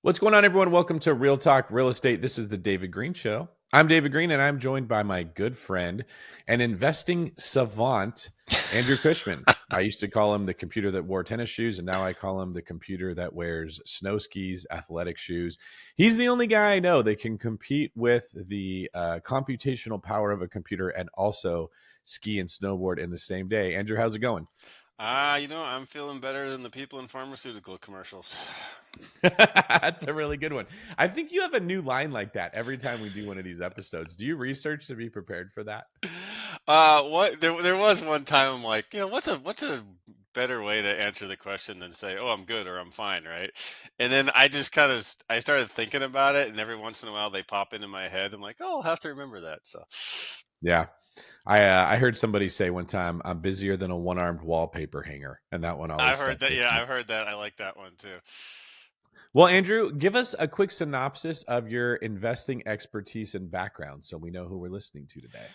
What's going on, everyone? Welcome to Real Talk Real Estate. This is the David Greene Show. I'm David Greene, and I'm joined by my good friend and investing savant, Andrew Cushman. I used to call him the computer that wore tennis shoes, and now I call him the computer that wears snow skis, athletic shoes. He's the only guy I know that can compete with the computational power of a computer and also ski and snowboard in the same day. Andrew, how's it going? I'm feeling better than the people in pharmaceutical commercials. That's a really good one. I think you have a new line like that every time we do one of these episodes. Do you research to be prepared for that? What there was one time I'm like, what's a better way to answer the question than say, "Oh, I'm good" or "I'm fine," right? And then I just I started thinking about it, and every once in a while they pop into my head. I'm like, "Oh, I'll have to remember that." So, Yeah. I heard somebody say one time, I'm busier than a one-armed wallpaper hanger. And that one always I've stuck heard that. with Yeah, me. I've heard that. I like that one too. Well, Andrew, give us a quick synopsis of your investing expertise and background so we know who we're listening to today.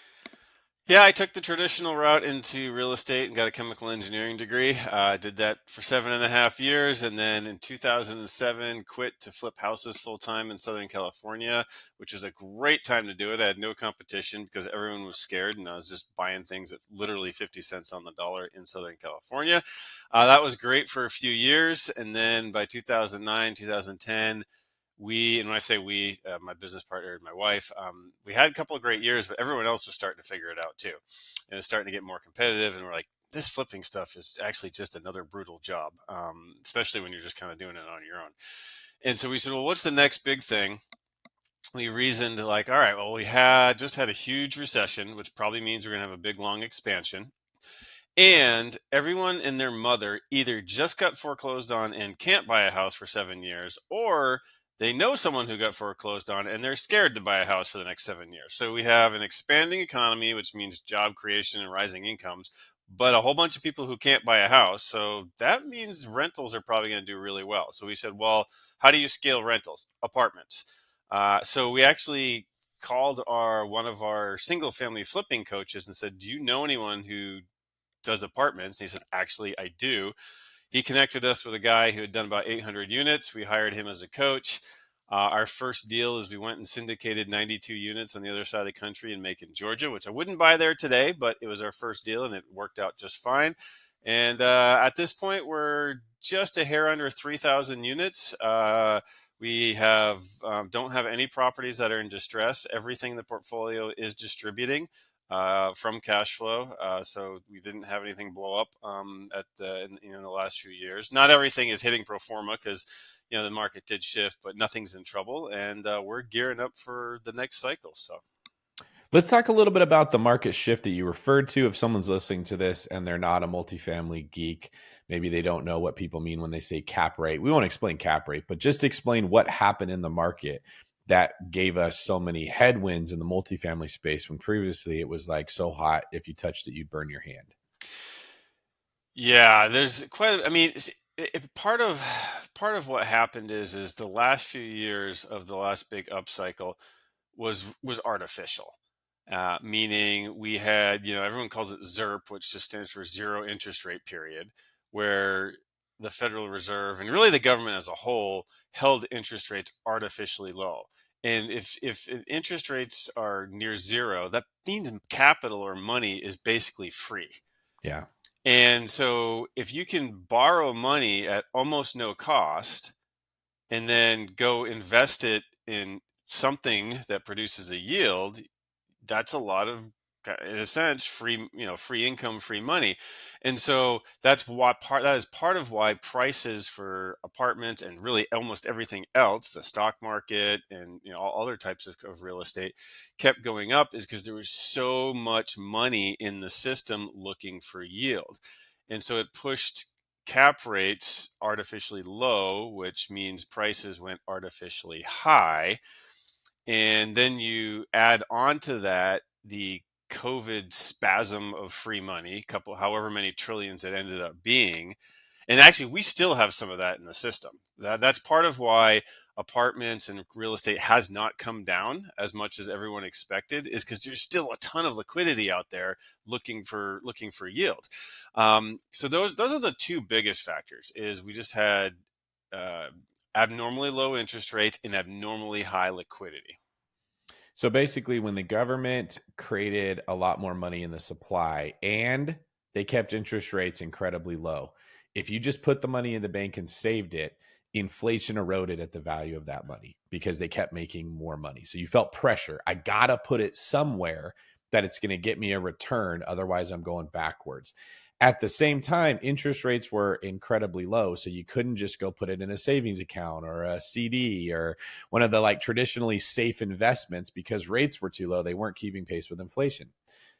Yeah, I took the traditional route into real estate and got a chemical engineering degree. I did that for 7.5 years, and then in 2007, quit to flip houses full time in Southern California, which was a great time to do it. I had no competition because everyone was scared, and I was just buying things at literally 50 cents on the dollar in Southern California. That was great for a few years, and then by 2009, 2010, and when I say we, my business partner and my wife, we had a couple of great years, but everyone else was starting to figure it out too. And it's starting to get more competitive. And we're like, this flipping stuff is actually just another brutal job, especially when you're just kind of doing it on your own. And so we said, well, what's the next big thing? We reasoned like, all right, well, we had just had a huge recession, which probably means we're going to have a big, long expansion. And everyone and their mother either just got foreclosed on and can't buy a house for 7 years, or they know someone who got foreclosed on and they're scared to buy a house for the next 7 years. So we have an expanding economy, which means job creation and rising incomes, but a whole bunch of people who can't buy a house. So that means rentals are probably going to do really well. So we said, well, how do you scale rentals? Apartments. So we actually called our one of our single family flipping coaches and said, do you know anyone who does apartments? And he said, actually, I do. He connected us with a guy who had done about 800 units. We hired him as a coach. Our first deal is we went and syndicated 92 units on the other side of the country in Macon, Georgia, which I wouldn't buy there today, but it was our first deal and it worked out just fine. And at this point, we're just a hair under 3,000 units. We have don't have any properties that are in distress. Everything in the portfolio is distributing from cash flow. So we didn't have anything blow up in the last few years. Not everything is hitting pro forma because the market did shift, but nothing's in trouble, and we're gearing up for the next cycle. So. Let's talk a little bit about the market shift that you referred to. If someone's listening to this and they're not a multifamily geek, maybe they don't know what people mean when they say cap rate. We won't explain cap rate, but just explain what happened in the market that gave us so many headwinds in the multifamily space when previously it was like so hot, if you touched it, you'd burn your hand. Yeah, there's quite. I mean, part of what happened is the last few years of the last big upcycle was artificial, meaning we had, everyone calls it ZIRP, which just stands for zero interest rate period, where the Federal Reserve and really the government as a whole held interest rates artificially low. And if interest rates are near zero, that means capital or money is basically free. Yeah. And so if you can borrow money at almost no cost and then go invest it in something that produces a yield, that's a lot of, in a sense, free income, free money. And so that is part of why prices for apartments and really almost everything else, the stock market and all other types of real estate, kept going up, is because there was so much money in the system looking for yield. And so it pushed cap rates artificially low, which means prices went artificially high. And then you add on to that the COVID spasm of free money, however many trillions it ended up being. And actually, we still have some of that in the system. That's part of why apartments and real estate has not come down as much as everyone expected, is because there's still a ton of liquidity out there looking for yield. So those are the two biggest factors. Is we just had abnormally low interest rates and abnormally high liquidity. So basically, when the government created a lot more money in the supply and they kept interest rates incredibly low, if you just put the money in the bank and saved it, inflation eroded at the value of that money because they kept making more money. So you felt pressure. I got to put it somewhere that it's going to get me a return. Otherwise, I'm going backwards. At the same time, interest rates were incredibly low. So you couldn't just go put it in a savings account or a CD or one of the like traditionally safe investments because rates were too low. They weren't keeping pace with inflation.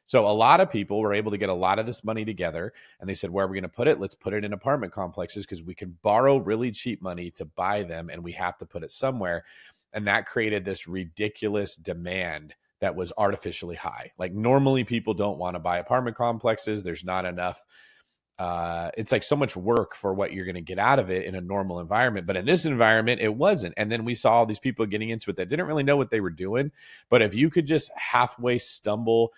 So a lot of people were able to get a lot of this money together and they said, where are we going to put it? Let's put it in apartment complexes because we can borrow really cheap money to buy them and we have to put it somewhere. And that created this ridiculous demand that was artificially high. Like normally people don't want to buy apartment complexes. There's not enough it's like so much work for what you're going to get out of it in a normal environment. But in this environment, it wasn't. And then we saw all these people getting into it that didn't really know what they were doing. But if you could just halfway stumble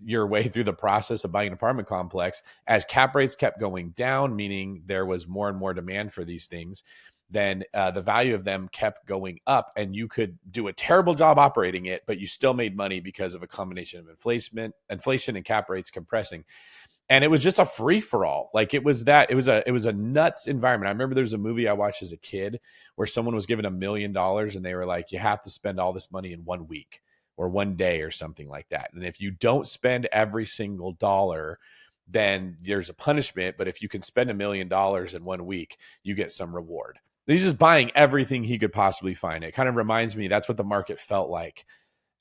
your way through the process of buying an apartment complex, as cap rates kept going down, meaning there was more and more demand for these things, then the value of them kept going up and you could do a terrible job operating it, but you still made money because of a combination of inflation and cap rates compressing. And it was just a free for all. Like it was a nuts environment. I remember there was a movie I watched as a kid where someone was given $1 million and they were like, you have to spend all this money in 1 week or 1 day or something like that. And if you don't spend every single dollar, then there's a punishment. But if you can spend $1 million in 1 week, you get some reward. He's just buying everything he could possibly find. It kind of reminds me that's what the market felt like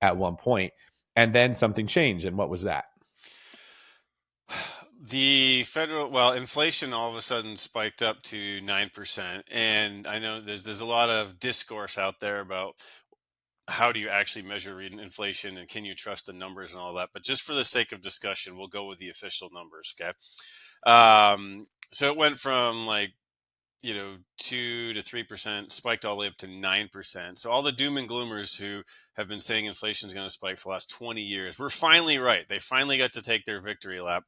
at one point. And then something changed. And what was that? Inflation all of a sudden spiked up to 9%. And I know there's a lot of discourse out there about how do you actually measure inflation and can you trust the numbers and all that. But just for the sake of discussion, we'll go with the official numbers. Okay. So it went from 2 to 3%, spiked all the way up to 9%. So all the doom and gloomers who have been saying inflation is going to spike for the last 20 years, we're finally right. They finally got to take their victory lap.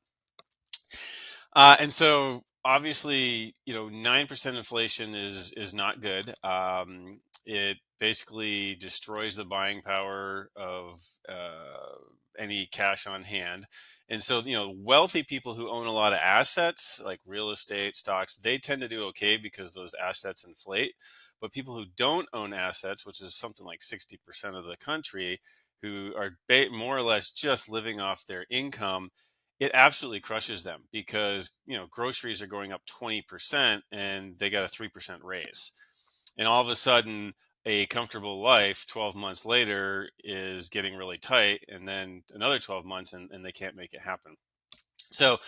And so obviously, 9% inflation is not good. It basically destroys the buying power of any cash on hand. And so, wealthy people who own a lot of assets like real estate, stocks, they tend to do okay because those assets inflate. But people who don't own assets, which is something like 60% of the country, who are more or less just living off their income, it absolutely crushes them because groceries are going up 20% and they got a 3% raise, and all of a sudden a comfortable life 12 months later is getting really tight, and then another 12 months and they can't make it happen. So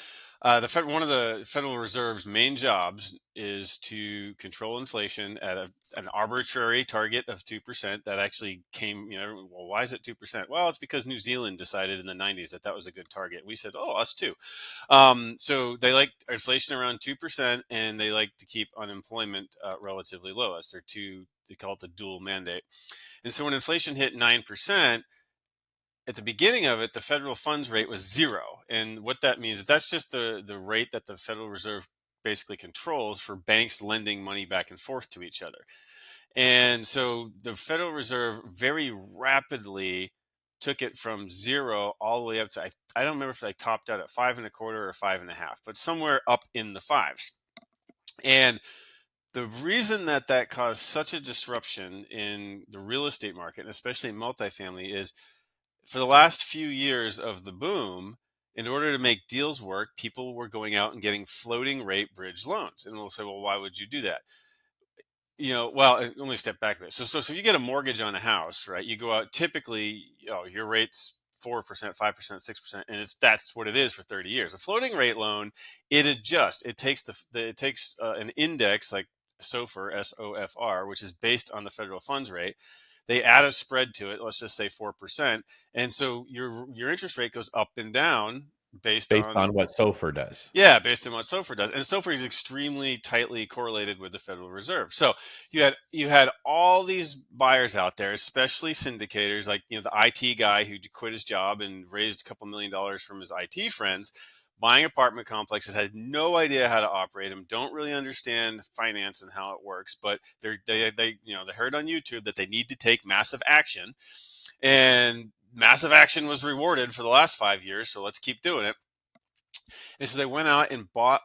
one of the Federal Reserve's main jobs is to control inflation at an arbitrary target of 2%. That actually came, well, why is it 2%? Well, it's because New Zealand decided in the 90s that was a good target. We said, oh, us too. So they like inflation around 2%, and they like to keep unemployment relatively low. They call it the dual mandate. And so when inflation hit 9%, at the beginning of it, the federal funds rate was 0. And what that means is that's just the rate that the Federal Reserve basically controls for banks lending money back and forth to each other. And so the Federal Reserve very rapidly took it from 0 all the way up to, I don't remember if they topped out at 5.25 or 5.5, but somewhere up in the fives. And the reason that caused such a disruption in the real estate market, and especially multifamily, is for the last few years of the boom, in order to make deals work, people were going out and getting floating rate bridge loans. And we'll say, well, why would you do that? Let me step back a bit. So if you get a mortgage on a house, right, you go out, typically, your rate's 4%, 5%, 6%, and that's what it is for 30 years. A floating rate loan, it adjusts. It takes an index like SOFR, SOFR, which is based on the federal funds rate. They add a spread to it, let's just say 4%, and so your interest rate goes up and down based Based on on what SOFR does. based on what SOFR does. And SOFR is extremely tightly correlated with the Federal Reserve. So you had all these buyers out there, especially syndicators, like the IT guy who quit his job and raised a couple $1 million from his IT friends, buying apartment complexes, has no idea how to operate them, don't really understand finance and how it works, but they heard on YouTube that they need to take massive action, and massive action was rewarded for the last 5 years. So let's keep doing it. And so they went out and bought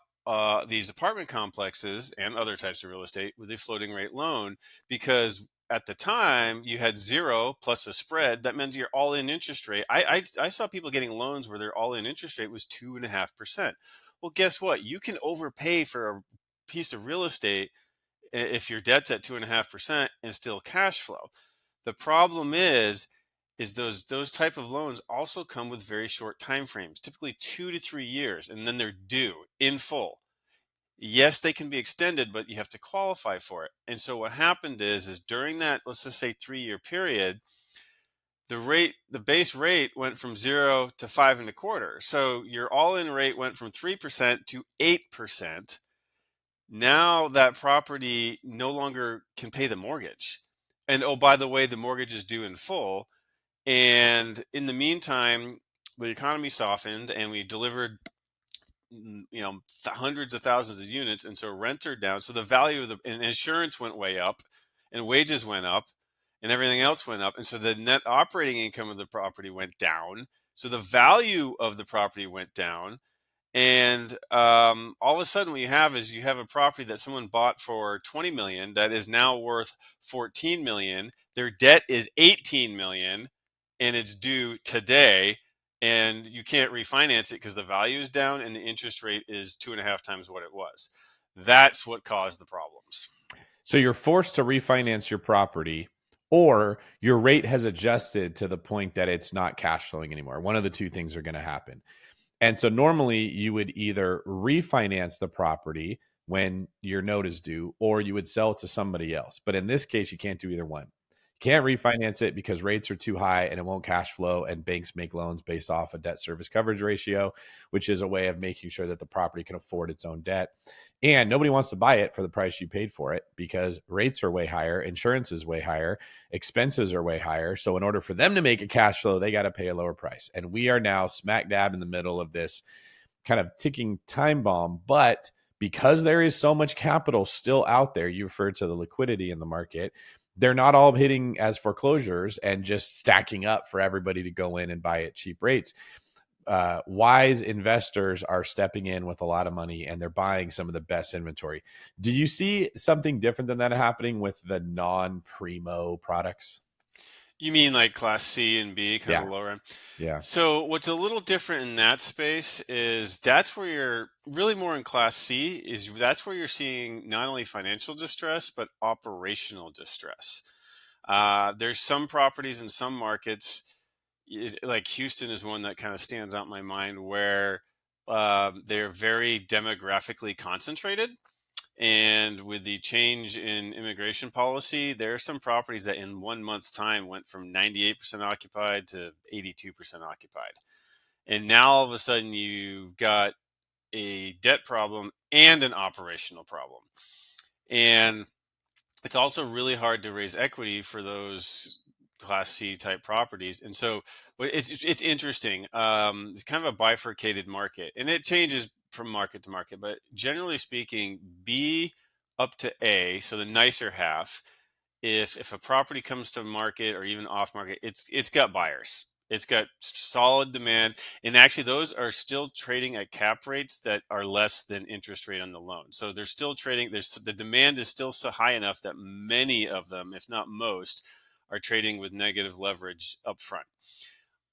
these apartment complexes and other types of real estate with a floating rate loan, because at the time you had zero plus a spread. That meant your all in interest rate. I saw people getting loans where their all in interest rate was 2.5%. Well, guess what? You can overpay for a piece of real estate if your debt's at 2.5% and still cash flow. The problem is those type of loans also come with very short time frames, typically 2 to 3 years, and then they're due in full. Yes, they can be extended, but you have to qualify for it. And so what happened is during that, let's just say 3 year period, the base rate went from 0 to 5.25. So your all-in rate went from 3% to 8%. Now that property no longer can pay the mortgage. And oh, by the way, the mortgage is due in full. And in the meantime, the economy softened and we delivered, hundreds of thousands of units. And so rents are down. So the value of and insurance went way up, and wages went up, and everything else went up. And so the net operating income of the property went down. So the value of the property went down. And all of a sudden, what you have is you have a property that someone bought for 20 million that is now worth 14 million. Their debt is 18 million, and it's due today. And you can't refinance it because the value is down and the interest rate is 2.5 times what it was. That's what caused the problems. So you're forced to refinance your property, or your rate has adjusted to the point that it's not cash flowing anymore. One of the two things are going to happen. And so normally you would either refinance the property when your note is due, or you would sell it to somebody else. But in this case, you can't do either one. You can't refinance it because rates are too high and it won't cash flow, and banks make loans based off a debt service coverage ratio, which is a way of making sure that the property can afford its own debt. And nobody wants to buy it for the price you paid for it because rates are way higher, insurance is way higher, expenses are way higher. So in order for them to make a cash flow, they got to pay a lower price. And we are now smack dab in the middle of this kind of ticking time bomb. But because there is so much capital still out there, you referred to the liquidity in the market, they're not all hitting as foreclosures and just stacking up for everybody to go in and buy at cheap rates. Wise investors are stepping in with a lot of money and they're buying some of the best inventory. Do you see something different than that happening with the non-primo products? You mean like class C and B, kind of Yeah. the lower end? Yeah. So what's a little different in that space is that's where you're really more in class C, is that's where you're seeing not only financial distress, but operational distress. There's some properties in some markets, like Houston is one that kind of stands out in my mind, where they're very demographically concentrated. And with the change in immigration policy, there are some properties that in 1 month's time went from 98% occupied to 82% occupied. And now all of a sudden you've got a debt problem and an operational problem. And it's also really hard to raise equity for those class C type properties. And so it's interesting. It's kind of a bifurcated market, and it changes from market to market. But generally speaking, B up to A, so the nicer half, if a property comes to market or even off market, it's got buyers. It's got solid demand, and actually those are still trading at cap rates that are less than interest rate on the loan. So they're still trading. The demand is still so high enough that many of them, if not most, are trading with negative leverage up front.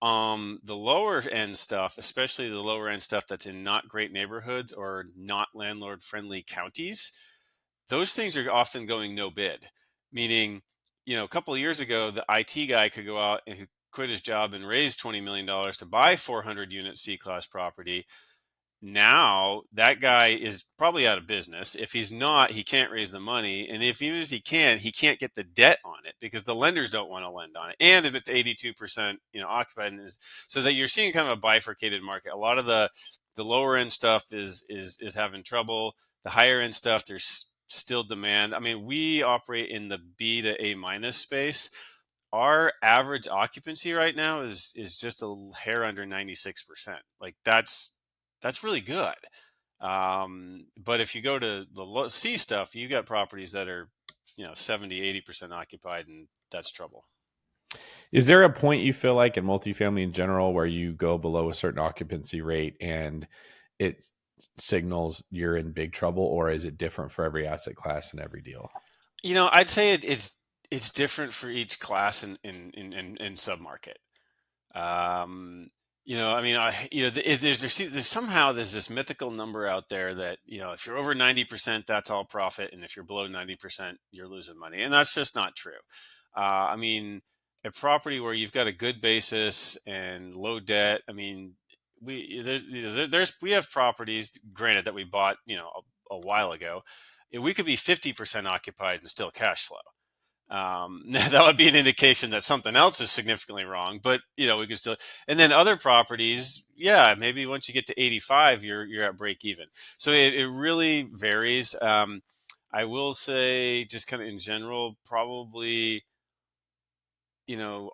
The lower end stuff, especially the lower end stuff that's in not great neighborhoods or not landlord friendly counties, those things are often going no bid, meaning, a couple of years ago, the IT guy could go out and who quit his job and raise $20 million to buy 400 unit C-class property. Now that guy is probably out of business. If he's not, he can't raise the money. And even if he can't get the debt on it because the lenders don't want to lend on it. And if it's 82%, occupied, so that you're seeing kind of a bifurcated market. A lot of the lower end stuff is having trouble. The higher end stuff, there's still demand. I mean, we operate in the B to A minus space. Our average occupancy right now is just a hair under 96%. Like that's that's really good. But if you go to the C stuff, you got properties that are, 70, 80% occupied, and that's trouble. Is there a point you feel like in multifamily in general where you go below a certain occupancy rate and it signals you're in big trouble, or is it different for every asset class and every deal? I'd say it's different for each class in submarket. Um, I mean, there's somehow there's this mythical number out there that, if you're over 90%, that's all profit, and if you're below 90%, you're losing money, and that's just not true. I mean, a property where you've got a good basis and low debt. I mean, we have properties, granted, that we bought, a while ago. We could be 50% occupied and still cash flow. That would be an indication that something else is significantly wrong, but we could still. And then other properties, yeah, maybe once you get to 85, you're at break even. So it really varies. I will say, just kind of in general, probably,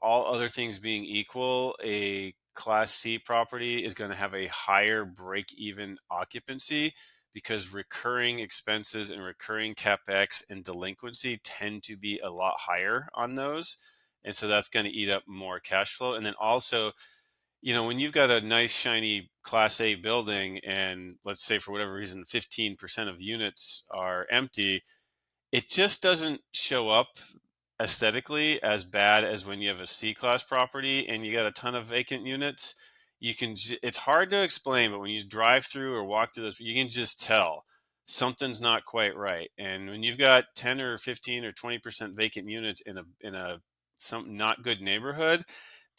all other things being equal, a Class C property is going to have a higher break even occupancy because recurring expenses and recurring capex and delinquency tend to be a lot higher on those. And so that's going to eat up more cash flow. And then also, when you've got a nice, shiny Class A building and let's say for whatever reason, 15% of units are empty, it just doesn't show up aesthetically as bad as when you have a C class property and you got a ton of vacant units. It's hard to explain, but when you drive through or walk through this, you can just tell something's not quite right. And when you've got 10 or 15 or 20% vacant units in a some not good neighborhood,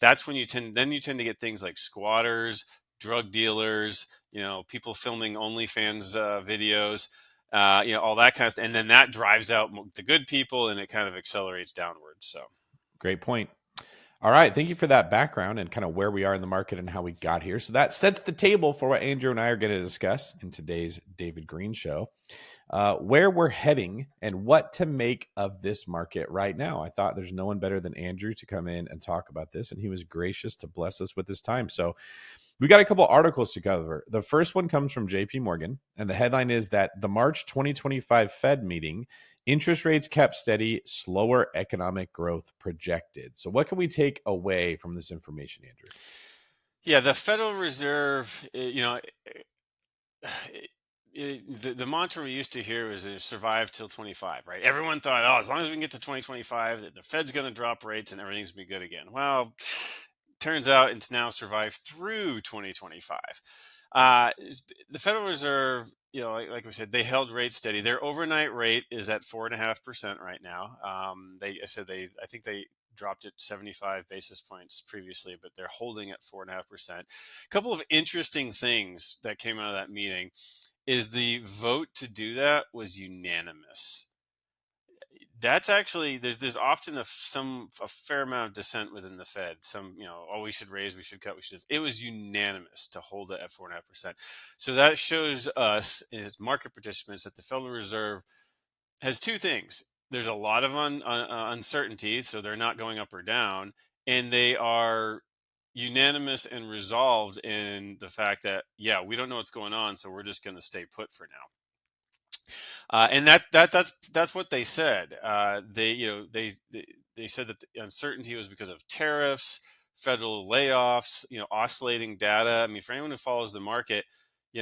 that's when you tend to get things like squatters, drug dealers, people filming OnlyFans videos, all that kind of stuff. And then that drives out the good people and it kind of accelerates downwards. So, Great point. All right. Thank you for that background and kind of where we are in the market and how we got here. So that sets the table for what Andrew and I are going to discuss in today's David Greene show, where we're heading and what to make of this market right now. I thought there's no one better than Andrew to come in and talk about this, and he was gracious to bless us with his time. So we got a couple articles to cover. The first one comes from JP Morgan, and the headline is that the March 2025 Fed meeting, interest rates kept steady, slower economic growth projected. So what can we take away from this information, Andrew? yeah, the Federal Reserve, the mantra we used to hear was survive till 25, right? Everyone thought, oh, as long as we can get to 2025, the Fed's going to drop rates and everything's going to be good again. Well, turns out it's now survived through 2025. The Federal Reserve, like we said, they held rates steady. Their overnight rate is at 4.5% right now. I think they dropped it 75 basis points previously, but they're holding at 4.5%. A couple of interesting things that came out of that meeting is the vote to do that was unanimous. That's actually there's often a fair amount of dissent within the Fed. Some oh, we should raise, we should cut, we should. It was unanimous to hold it at 4.5%. So that shows us as market participants that the Federal Reserve has two things. There's a lot of uncertainty, so they're not going up or down, and they are unanimous and resolved in the fact that we don't know what's going on, so we're just going to stay put for now. And that's what they said. They said that the uncertainty was because of tariffs, federal layoffs, oscillating data. I mean, for anyone who follows the market,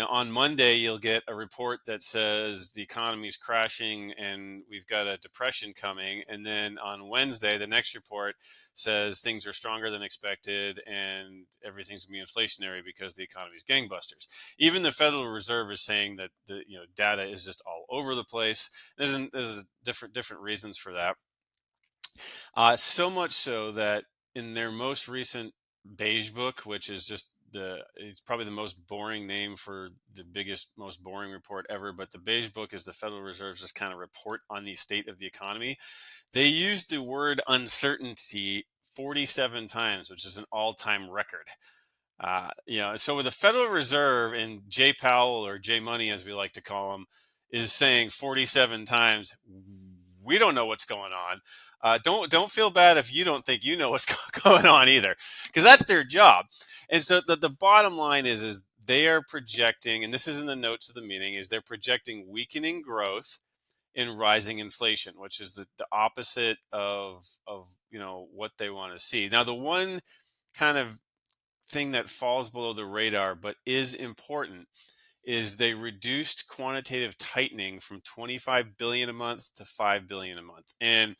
on Monday you'll get a report that says the economy is crashing and we've got a depression coming, and then on Wednesday the next report says things are stronger than expected and everything's going to be inflationary because the economy is gangbusters. Even the Federal Reserve is saying that the data is just all over the place. There's different reasons for that. So much so that in their most recent beige book, which is just it's probably the most boring name for the biggest, most boring report ever, but the beige book is the Federal Reserve's just kind of report on the state of the economy. They used the word uncertainty 47 times, which is an all-time record. So with the Federal Reserve and Jay Powell, or Jay Money as we like to call him, is saying 47 times, we don't know what's going on. Don't feel bad if you don't think you know what's going on either, because that's their job. And so the bottom line is they are projecting, and this is in the notes of the meeting, is they're projecting weakening growth and rising inflation, which is the opposite of what they want to see. Now, the one kind of thing that falls below the radar but is important is they reduced quantitative tightening from 25 billion a month to 5 billion a month. And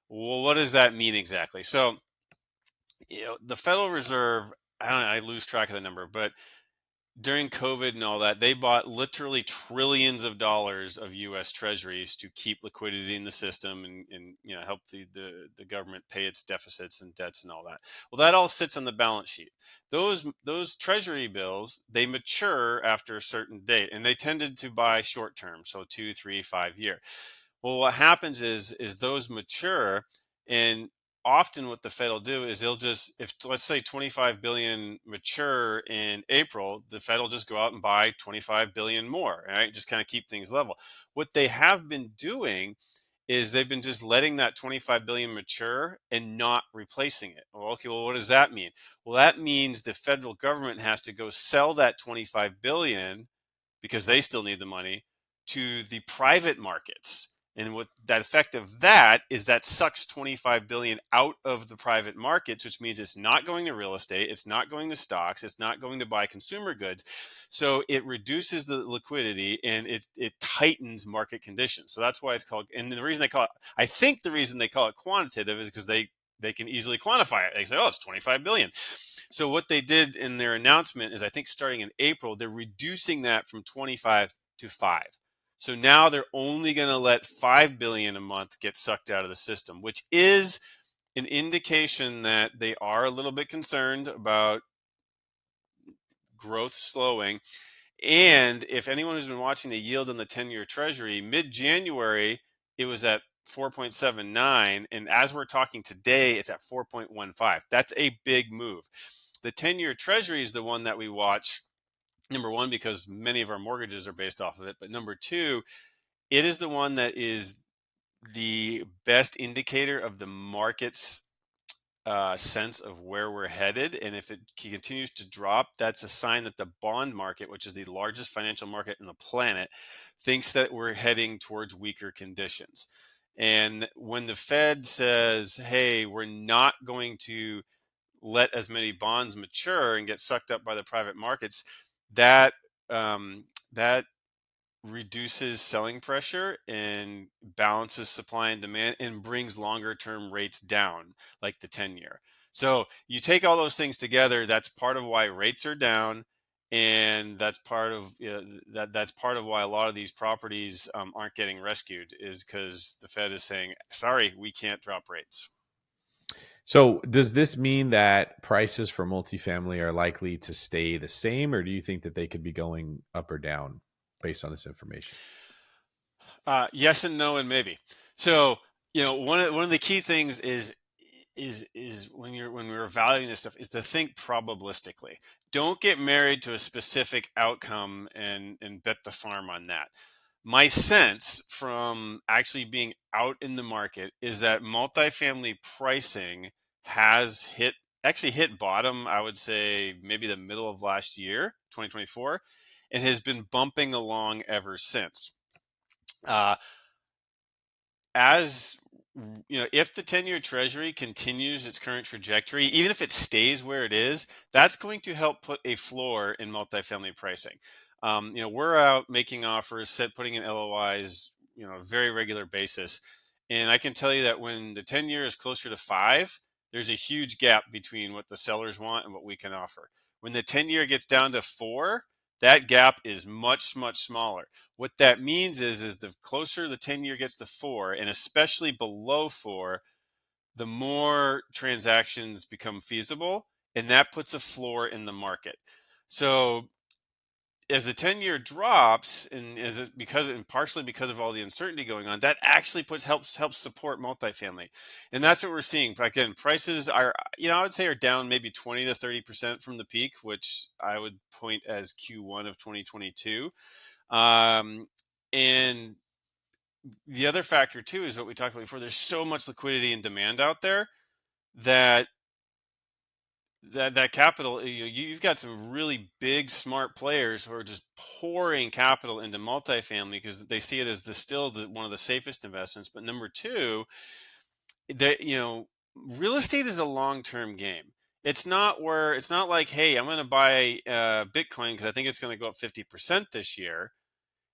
well, what does that mean exactly? So, the Federal Reserve, I don't know, I lose track of the number, but during COVID and all that, they bought literally trillions of dollars of U.S. Treasuries to keep liquidity in the system and help the government pay its deficits and debts and all that. Well, that all sits on the balance sheet. Those Treasury bills, they mature after a certain date, and they tended to buy short term, so 2, 3, 5 year. Well, what happens is those mature, and often what the Fed will do is they'll just, if let's say 25 billion mature in April, the Fed will just go out and buy 25 billion more, right? Just kind of keep things level. What they have been doing is they've been just letting that 25 billion mature and not replacing it. Well, okay, well, what does that mean? Well, that means the federal government has to go sell that 25 billion because they still need the money to the private markets. And what that effect of that is that sucks 25 billion out of the private markets, which means it's not going to real estate, it's not going to stocks, it's not going to buy consumer goods. So it reduces the liquidity and it tightens market conditions. So that's why it's called, and the reason they call it, I think the reason they call it quantitative is because they can easily quantify it. They say, oh, it's 25 billion. So what they did in their announcement is, I think starting in April, they're reducing that from 25 to 5. So now they're only going to let 5 billion a month get sucked out of the system, which is an indication that they are a little bit concerned about growth slowing. And if anyone who's been watching the yield in the 10-year Treasury, mid-January, it was at 4.79. And as we're talking today, it's at 4.15. That's a big move. The 10-year Treasury is the one that we watch, number one, because many of our mortgages are based off of it. But number two, it is the one that is the best indicator of the market's sense of where we're headed. And if it continues to drop, that's a sign that the bond market, which is the largest financial market in the planet, thinks that we're heading towards weaker conditions. And when the Fed says, hey, we're not going to let as many bonds mature and get sucked up by the private markets, that that reduces selling pressure and balances supply and demand and brings longer term rates down, like the 10-year. So you take all those things together, that's part of why rates are down, and that's part of that's part of why a lot of these properties aren't getting rescued, is because the Fed is saying, sorry, we can't drop rates. So does this mean that prices for multifamily are likely to stay the same, or do you think that they could be going up or down based on this information? Yes and no and maybe. So one of the key things is when we're evaluating this stuff is to think probabilistically. Don't get married to a specific outcome and bet the farm on that. My sense from actually being out in the market is that multifamily pricing has hit bottom, I would say maybe the middle of last year, 2024, and has been bumping along ever since. Uh, as if the 10-year Treasury continues its current trajectory, even if it stays where it is, that's going to help put a floor in multifamily pricing. We're out making offers, putting in LOIs, a very regular basis. And I can tell you that when the 10-year is closer to 5, there's a huge gap between what the sellers want and what we can offer. When the 10-year gets down to 4, that gap is much, much smaller. What that means is the closer the 10-year gets to 4, and especially below 4, the more transactions become feasible, and that puts a floor in the market. So as the 10-year drops, and partially because of all the uncertainty going on, that actually helps support multifamily, and that's what we're seeing. But again, prices are, I would say, are down maybe 20 to 30% from the peak, which I would point as Q1 of 2022. And the other factor too is what we talked about before. There's so much liquidity and demand out there that that capital, you've got some really big smart players who are just pouring capital into multifamily because they see it as one of the safest investments. But number two, that real estate is a long-term game. It's not like, hey, I'm going to buy Bitcoin because I think it's going to go up 50% this year.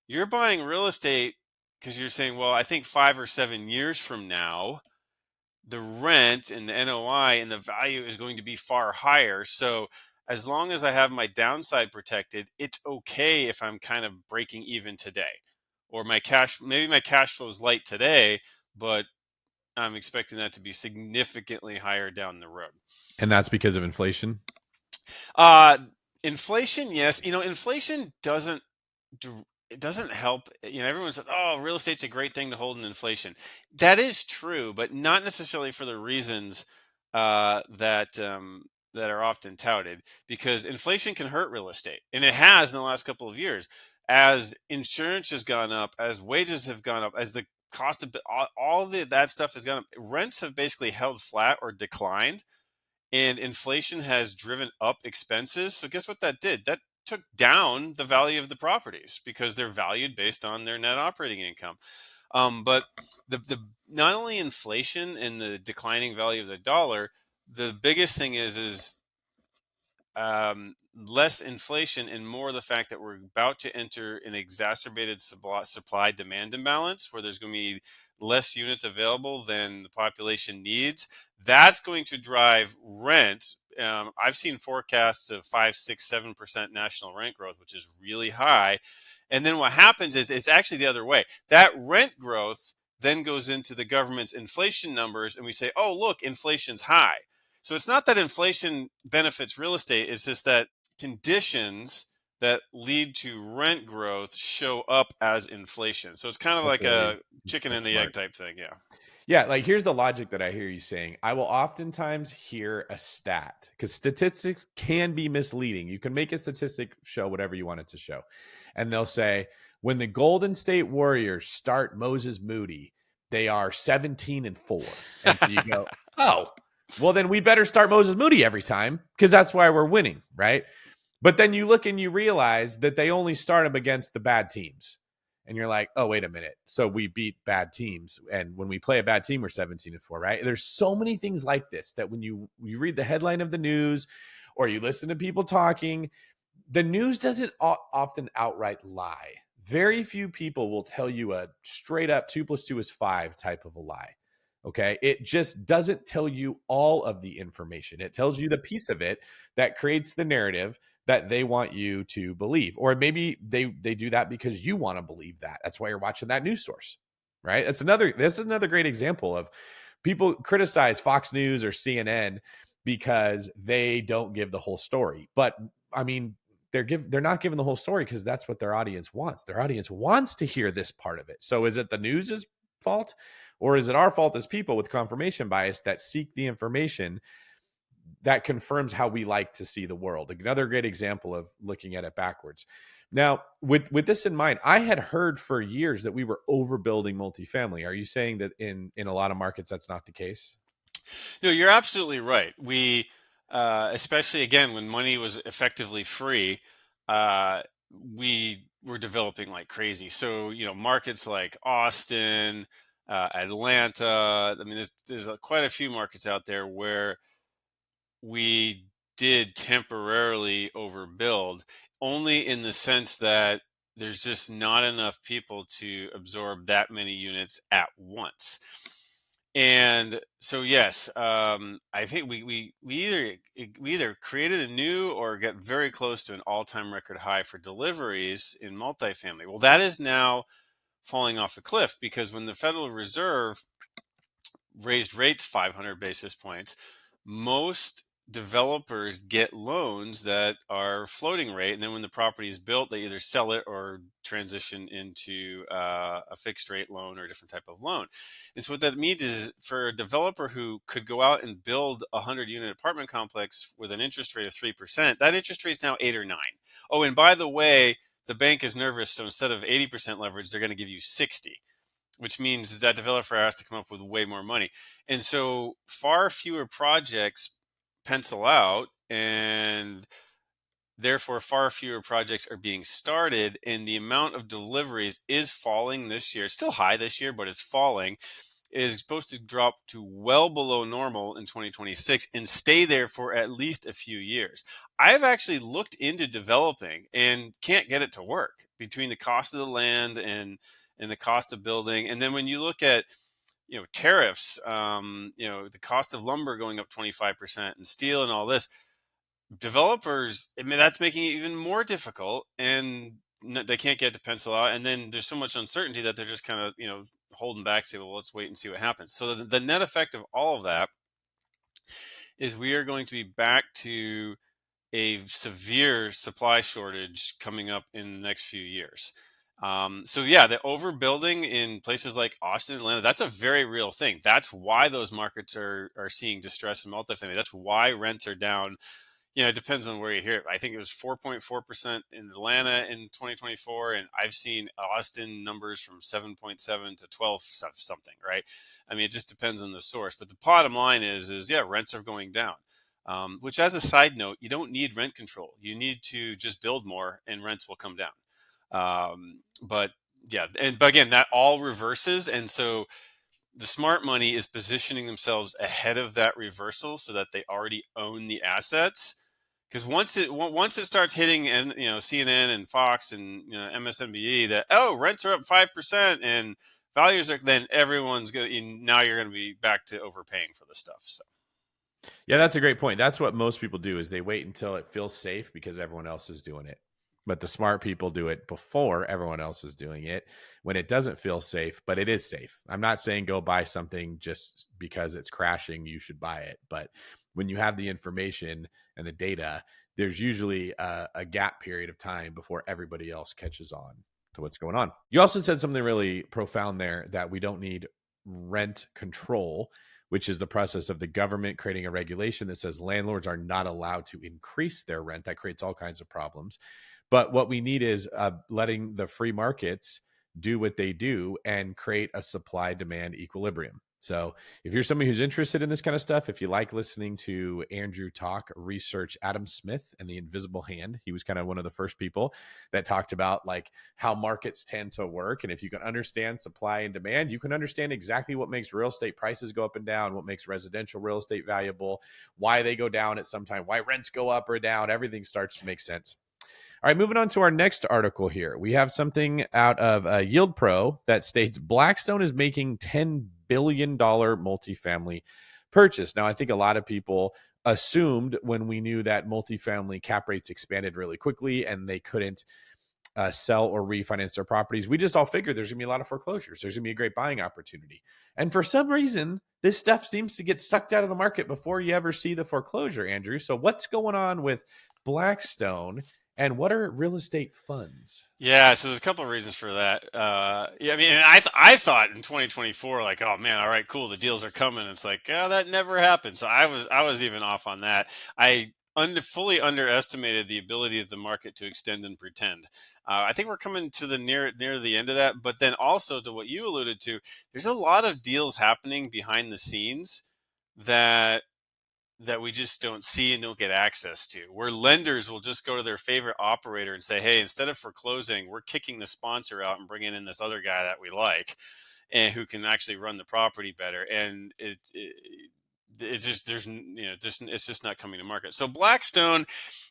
You're buying real estate because you're saying, well, I think 5 or 7 years from now, the rent and the NOI and the value is going to be far higher. So as long as I have my downside protected, it's okay if I'm kind of breaking even today, or maybe my cash flow is light today, but I'm expecting that to be significantly higher down the road. And that's because of inflation. Uh, Inflation, yes. Inflation it doesn't help. Everyone says, "Oh, real estate's a great thing to hold in inflation." That is true, but not necessarily for the reasons that are often touted. Because inflation can hurt real estate, and it has in the last couple of years. As insurance has gone up, as wages have gone up, as the cost of all that stuff has gone up, rents have basically held flat or declined, and inflation has driven up expenses. So guess what that did? That took down the value of the properties because they're valued based on their net operating income. But the not only inflation and the declining value of the dollar, the biggest thing is less inflation and more the fact that we're about to enter an exacerbated supply demand imbalance where there's going to be less units available than the population needs. That's going to drive rent. I've seen forecasts of 5, 6, 7% national rent growth, which is really high. And then what happens is it's actually the other way. That rent growth then goes into the government's inflation numbers, and we say, oh, look, inflation's high. So it's not that inflation benefits real estate, it's just that conditions that lead to rent growth show up as inflation. So it's kind of That's like really a chicken that's and the egg smart. type thing. Yeah. Yeah, like here's the logic that I hear you saying. I will oftentimes hear a stat because statistics can be misleading. You can make a statistic show whatever you want it to show. And they'll say, when the Golden State Warriors start Moses Moody, they are 17-4. And so you go, oh, well, then we better start Moses Moody every time because that's why we're winning, right? But then you look and you realize that they only start him against the bad teams. And you're like, oh, wait a minute. So we beat bad teams. And when we play a bad team, we're 17-4, right? There's so many things like this that when you read the headline of the news or you listen to people talking, the news doesn't often outright lie. Very few people will tell you a straight up 2 + 2 is 5 type of a lie. Okay. It just doesn't tell you all of the information. It tells you the piece of it that creates the narrative that they want you to believe. Or maybe they do that because you want to believe that. That's why you're watching that news source. Right. This is another great example of people criticize Fox News or CNN because they don't give the whole story. But I mean, they're not giving the whole story because that's what their audience wants. Their audience wants to hear this part of it. So is it the news's fault, or is it our fault as people with confirmation bias that seek the information that confirms how we like to see the world? Another great example of looking at it backwards. Now, with this in mind, I had heard for years that we were overbuilding multifamily. Are you saying that in a lot of markets that's not the case? No, you're absolutely right. Especially again, when money was effectively free, we were developing like crazy. So, markets like Austin, Atlanta, I mean, there's quite a few markets out there where we did temporarily overbuild, only in the sense that there's just not enough people to absorb that many units at once. And so, yes, I think we either created a new or got very close to an all-time record high for deliveries in multifamily. Well, that is now falling off a cliff because when the Federal Reserve raised rates 500 basis points, most developers get loans that are floating rate. And then when the property is built, they either sell it or transition into a fixed rate loan or a different type of loan. And so what that means is for a developer who could go out and build a 100-unit apartment complex with an interest rate of 3%, that interest rate is now 8 or 9. Oh, and by the way, the bank is nervous. So instead of 80% leverage, they're going to give you 60, which means that developer has to come up with way more money. And so far fewer projects pencil out, and therefore far fewer projects are being started, and the amount of deliveries is falling this year. It's still high this year, but it's falling. It is supposed to drop to well below normal in 2026 and stay there for at least a few years. I've actually looked into developing and can't get it to work between the cost of the land and the cost of building. And then when you look at tariffs, the cost of lumber going up 25% and steel and all this, developers, I mean, that's making it even more difficult, and they can't get to pencil out. And then there's so much uncertainty that they're just kind of, holding back, say, well, let's wait and see what happens. So the net effect of all of that is we are going to be back to a severe supply shortage coming up in the next few years. So yeah, the overbuilding in places like Austin, Atlanta, that's a very real thing. That's why those markets are seeing distress in multifamily. That's why rents are down. It depends on where you hear it. I think it was 4.4% in Atlanta in 2024, and I've seen Austin numbers from 7.7 to 12 something, right? I mean, it just depends on the source. But the bottom line is yeah, rents are going down. Which, as a side note, you don't need rent control. You need to just build more, and rents will come down. But yeah, but again, that all reverses, and so the smart money is positioning themselves ahead of that reversal so that they already own the assets. Because once it starts hitting, and CNN and Fox and MSNBE, that rents are up 5% and values are, then everyone's going. Now you're going to be back to overpaying for the stuff. So Yeah, that's a great point. That's what most people do is they wait until it feels safe because everyone else is doing it. But the smart people do it before everyone else is doing it when it doesn't feel safe, but it is safe. I'm not saying go buy something just because it's crashing, you should buy it. But when you have the information and the data, there's usually a gap period of time before everybody else catches on to what's going on. You also said something really profound there, that we don't need rent control, which is the process of the government creating a regulation that says landlords are not allowed to increase their rent. That creates all kinds of problems. But what we need is letting the free markets do what they do and create a supply-demand equilibrium. So if you're somebody who's interested in this kind of stuff, if you like listening to Andrew talk, research Adam Smith and the invisible hand. He was kind of one of the first people that talked about like how markets tend to work. And if you can understand supply and demand, you can understand exactly what makes real estate prices go up and down, what makes residential real estate valuable, why they go down at some time, why rents go up or down. Everything starts to make sense. All right, moving on to our next article here. We have something out of Yield Pro that states Blackstone is making $10 billion multifamily purchase. Now, I think a lot of people assumed when we knew that multifamily cap rates expanded really quickly and they couldn't sell or refinance their properties, we just all figured there's going to be a lot of foreclosures. There's going to be a great buying opportunity. And for some reason, this stuff seems to get sucked out of the market before you ever see the foreclosure, Andrew. So what's going on with Blackstone? And what are real estate funds? yeah, so there's a couple of reasons for that. Yeah, I mean, I thought in 2024, like, oh man, all right, cool, the deals are coming. It's like, oh, that never happened. So I was even off on that. I fully underestimated the ability of the market to extend and pretend. I think we're coming to the near the end of that. But then also to what you alluded to, there's a lot of deals happening behind the scenes that we just don't see and don't get access to, where lenders will just go to their favorite operator and say, hey, instead of foreclosing, we're kicking the sponsor out and bringing in this other guy that we like and who can actually run the property better. And it's just, it's just not coming to market. So Blackstone,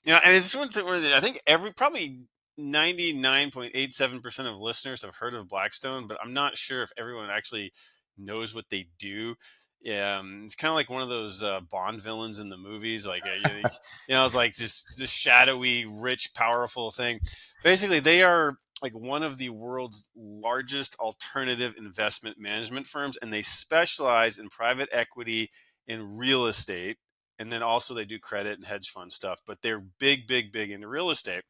and it's one thing where I think probably 99.87% of listeners have heard of Blackstone, but I'm not sure if everyone actually knows what they do. Yeah, it's kind of like one of those Bond villains in the movies, like it's like this shadowy, rich, powerful thing. Basically, they are like one of the world's largest alternative investment management firms, and they specialize in private equity and real estate, and then also they do credit and hedge fund stuff. But they're big, big, big into real estate.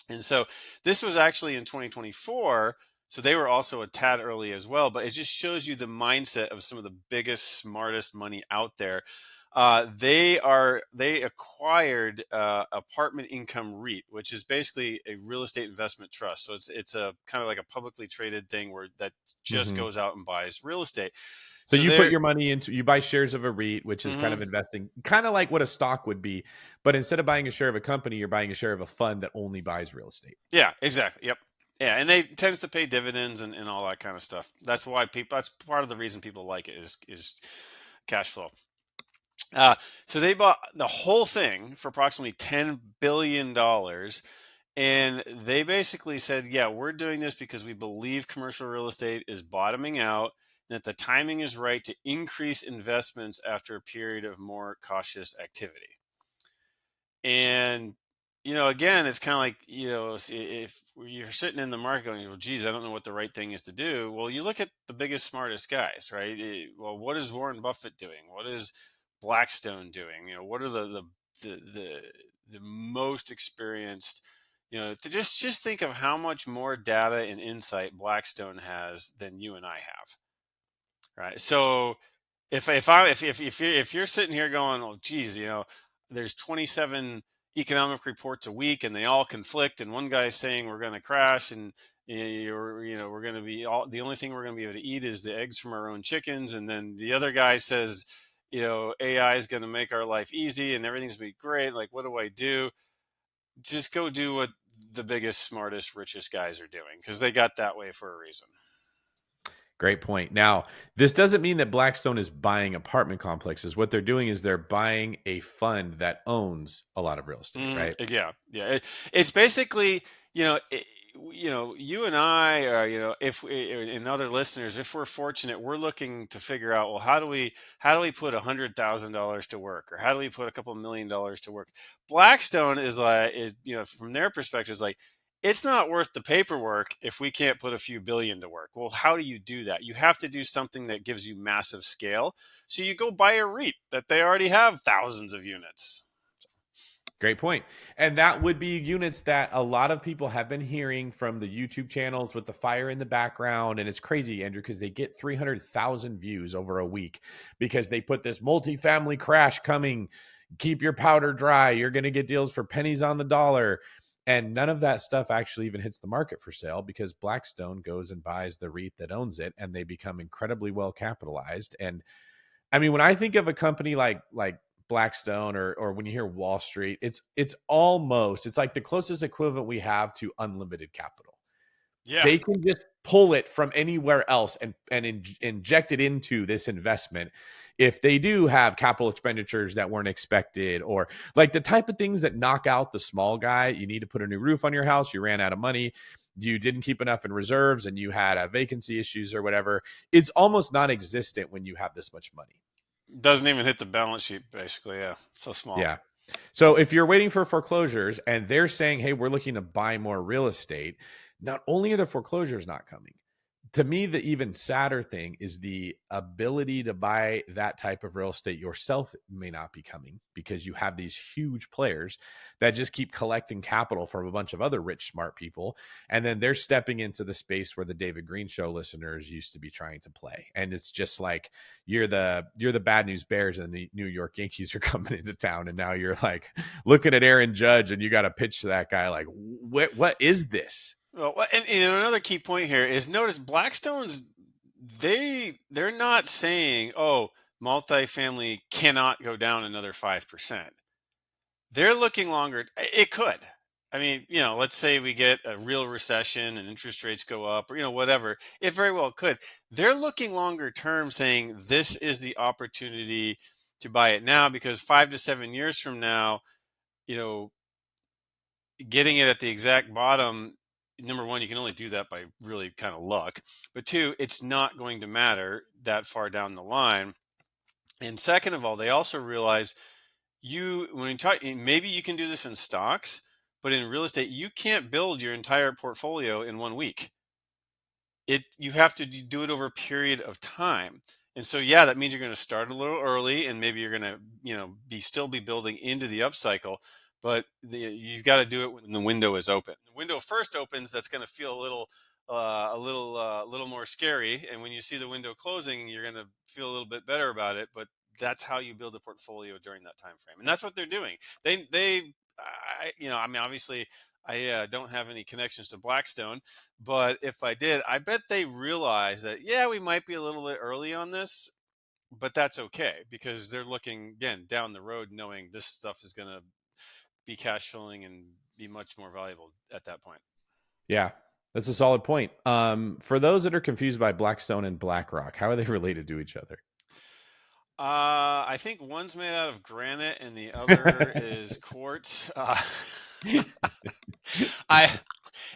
And so this was actually in 2024. So they were also a tad early as well, but it just shows you the mindset of some of the biggest, smartest money out there. They acquired Apartment Income REIT, which is basically a real estate investment trust. So it's a kind of like a publicly traded thing where that just Mm-hmm. goes out and buys real estate. So So you put they're your money into, you buy shares of a REIT, which is kind hmm of investing, kind of like what a stock would be, but instead of buying a share of a company, you're buying a share of a fund that only buys real estate. yeah, exactly. Yep. Yeah, and they tends to pay dividends and all that kind of stuff. That's why people. That's part of the reason people like it is cash flow. Uh, so they bought the whole thing for approximately $10 billion, and they basically said, "Yeah, we're doing this because we believe commercial real estate is bottoming out, and that the timing is right to increase investments after a period of more cautious activity." And again, it's kind of like if you're sitting in the market going, "Well, geez, I don't know what the right thing is to do." Well, you look at the biggest, smartest guys, right? Well, what is Warren Buffett doing? What is Blackstone doing? What are the most experienced? To just think of how much more data and insight Blackstone has than you and I have, right? So if you're sitting here going, "Oh, geez, there's 27 economic reports a week, and they all conflict, and one guy's saying we're going to crash, and we're going to be all the only thing we're going to be able to eat is the eggs from our own chickens," and then the other guy says, AI is going to make our life easy and everything's going to be great. Like, what do I do? Just go do what the biggest, smartest, richest guys are doing, because they got that way for a reason. Great point. Now, this doesn't mean that Blackstone is buying apartment complexes. What they're doing is they're buying a fund that owns a lot of real estate, right? Yeah, yeah. It's basically, you and I, if and other listeners, if we're fortunate, we're looking to figure out, well, how do we put $100,000 to work, or how do we put a couple $1 million to work? Blackstone from their perspective, is like, it's not worth the paperwork if we can't put a few billion to work. Well, how do you do that? You have to do something that gives you massive scale. So you go buy a REIT that they already have thousands of units. Great point. And that would be units that a lot of people have been hearing from the YouTube channels with the fire in the background. And it's crazy, Andrew, because they get 300,000 views over a week because they put this multifamily crash coming. Keep your powder dry. You're going to get deals for pennies on the dollar. And none of that stuff actually even hits the market for sale because Blackstone goes and buys the REIT that owns it, and they become incredibly well capitalized. And I mean, when I think of a company like Blackstone, or when you hear Wall Street, it's like the closest equivalent we have to unlimited capital. Yeah. They can just pull it from anywhere else and inject it into this investment if they do have capital expenditures that weren't expected, or like the type of things that knock out the small guy. You need to put a new roof on your house, you ran out of money, you didn't keep enough in reserves, and you had vacancy issues or whatever. It's almost non-existent when you have this much money. Doesn't even hit the balance sheet, basically. Yeah. So small. Yeah. So if you're waiting for foreclosures and they're saying, hey, we're looking to buy more real estate, not only are the foreclosures not coming, to me, the even sadder thing is the ability to buy that type of real estate yourself may not be coming because you have these huge players that just keep collecting capital from a bunch of other rich, smart people. And then they're stepping into the space where the David Greene show listeners used to be trying to play. And it's just like, you're the bad news bears and the New York Yankees are coming into town. And now you're like looking at Aaron Judge and you got to pitch to that guy like, what is this? Well, and another key point here is, notice Blackstone's, they're not saying, oh, multifamily cannot go down another 5%. They're looking longer. It could. I mean, let's say we get a real recession and interest rates go up, or whatever. It very well could. They're looking longer term, saying this is the opportunity to buy it now, because 5 to 7 years from now, you know, getting it at the exact bottom, number one, you can only do that by really kind of luck. But two, it's not going to matter that far down the line. And second of all, they also realize, when you talk, maybe you can do this in stocks, but in real estate, you can't build your entire portfolio in 1 week. You have to do it over a period of time. And so, yeah, that means you're going to start a little early, and maybe you're going to still be building into the upcycle, but you've got to do it when the window is open. The window first opens, that's going to feel a little more scary, and when you see the window closing, you're going to feel a little bit better about it. But that's how you build a portfolio during that time frame, and that's what they're doing. I mean, obviously, I don't have any connections to Blackstone, but if I did, I bet they realize that, yeah, we might be a little bit early on this, but that's okay because they're looking again down the road, knowing this stuff is going to be cash flowing and be much more valuable at that point. Yeah, that's a solid point. For those that are confused by Blackstone and Blackrock, how are they related to each other? I think one's made out of granite and the other is quartz. I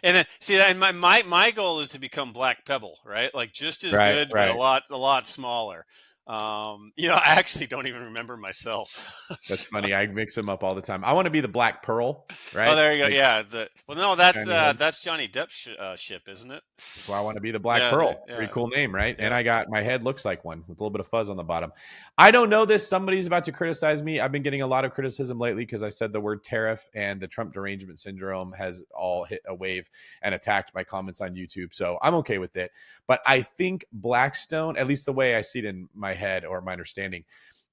and then, see, and my goal is to become Black Pebble, right? Like just as Right, good, but right. a lot smaller. I actually don't even remember myself. That's So- funny. I mix them up all the time. I want to be the Black Pearl, oh, right? there you go. Like Yeah. No, shiny head. that's Johnny Depp's ship, isn't it? That's why I want to be the Black Yeah. Pearl. Pretty Yeah. cool name, right? And Yep. I got my head looks like one with a little bit of fuzz on the bottom. I don't know this. Somebody's about to criticize me. I've been getting a lot of criticism lately because I said the word tariff and the Trump derangement syndrome has all hit a wave and attacked my comments on YouTube. So I'm okay with it. But I think Blackstone, at least the way I see it in my head or my understanding,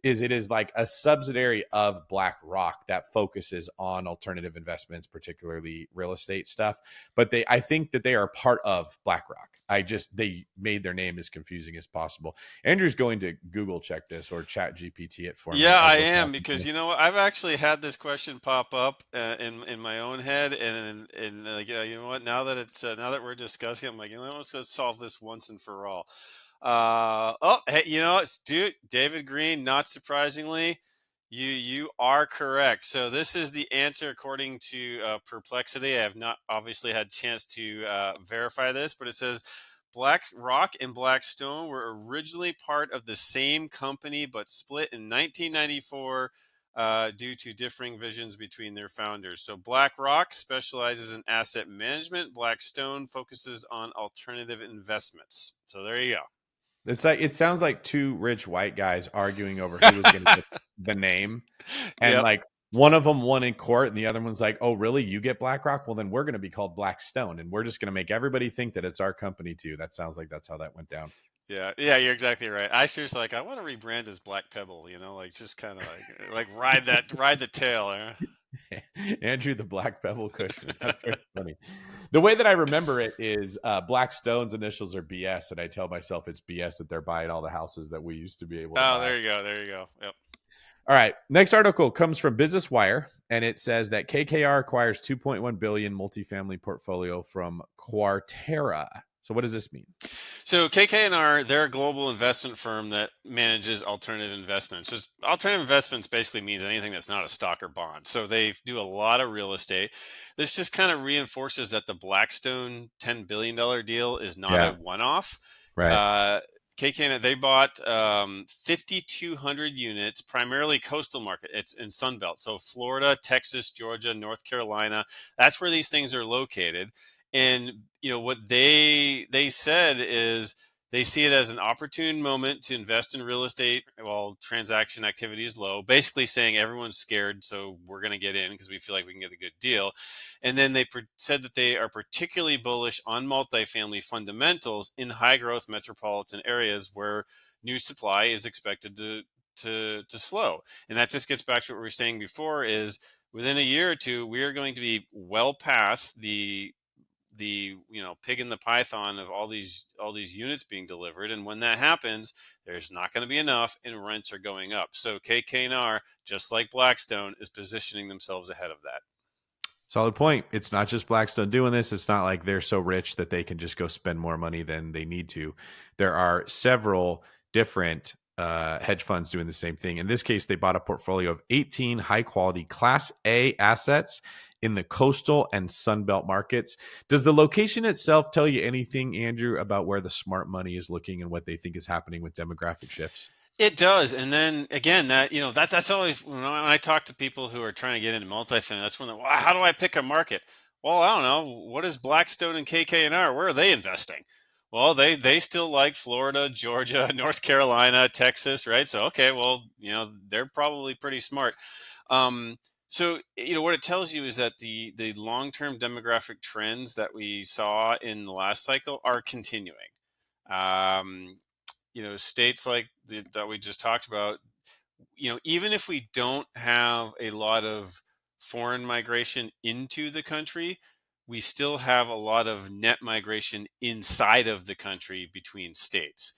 is it is like a subsidiary of BlackRock that focuses on alternative investments, particularly real estate stuff. But I think that they are part of BlackRock. They made their name as confusing as possible. Andrew's going to Google check this or Chat GPT it for me Yeah, as I we're am talking because here. you know what? I've actually had this question pop up in my own head, and like, yeah, you know what? Now that we're discussing, I'm like, let's go solve this once and for all. Oh, hey, it's David Greene. Not surprisingly, you are correct. So this is the answer according to Perplexity. I have not obviously had a chance to verify this, but it says BlackRock and Blackstone were originally part of the same company, but split in 1994 due to differing visions between their founders. So BlackRock specializes in asset management. Blackstone focuses on alternative investments. So there you It's like it sounds like two rich white guys arguing over who was going to go. get the name, and Yep. like one of them won in court, and the other one's like, "Oh, really? You get BlackRock? Well, then we're going to be called Blackstone, and we're just going to make everybody think that it's our company too." That sounds like that's how that went down. Yeah, yeah, you're exactly right. I seriously I want to rebrand as Black Pebble, like just kind of like ride the tail. Andrew the Black Bevel Cushman. That's very funny. The way that I remember it is Blackstone's initials are BS, and I tell myself it's BS that they're buying all the houses that we used to be able to Oh, buy. there you go. There you go. Yep. All right. Next article comes from Business Wire, and it says that KKR acquires 2.1 billion multifamily portfolio from Quarterra. So what does this mean? So KKR, they're a global investment firm that manages alternative investments. Just alternative investments basically means anything that's not a stock or bond. So they do a lot of real estate. This just kind of reinforces that the Blackstone $10 billion deal is not a Yeah. one-off. Right. Uh, KKR, they bought 5,200 units, primarily coastal market. It's in Sunbelt, so Florida, Texas, Georgia, North Carolina. That's where these things are located. And what they said is they see it as an opportune moment to invest in real estate while transaction activity is low, basically saying everyone's scared, so we're going to get in because we feel like we can get a good deal. And then they said that they are particularly bullish on multifamily fundamentals in high growth metropolitan areas where new supply is expected to slow. And that just gets back to what we were saying before is within a year or two, we are going to be well past the pig in the python of all these units being delivered, and when that happens there's not going to be enough and rents are going up. So KKR, just like Blackstone, is positioning themselves ahead of that. Solid point. It's not just Blackstone doing this. It's not like they're so rich that they can just go spend more money than they need to. There are several different hedge funds doing the same thing. In this case, they bought a portfolio of 18 high quality Class A assets in the coastal and Sunbelt markets. Does the location itself tell you anything, Andrew, about where the smart money is looking and what they think is happening with demographic shifts? It does, and then again, that's always when I talk to people who are trying to get into multifamily. That's when well, how do I pick a market? Well, I don't know. What is Blackstone and KKR? Where are they investing? Well, they still like Florida, Georgia, North Carolina, Texas, right? So okay, well, they're probably pretty smart. Um, so what it tells you is that the long term demographic trends that we saw in the last cycle are continuing. Um, states like that we just talked about, even if we don't have a lot of foreign migration into the country, we still have a lot of net migration inside of the country between states.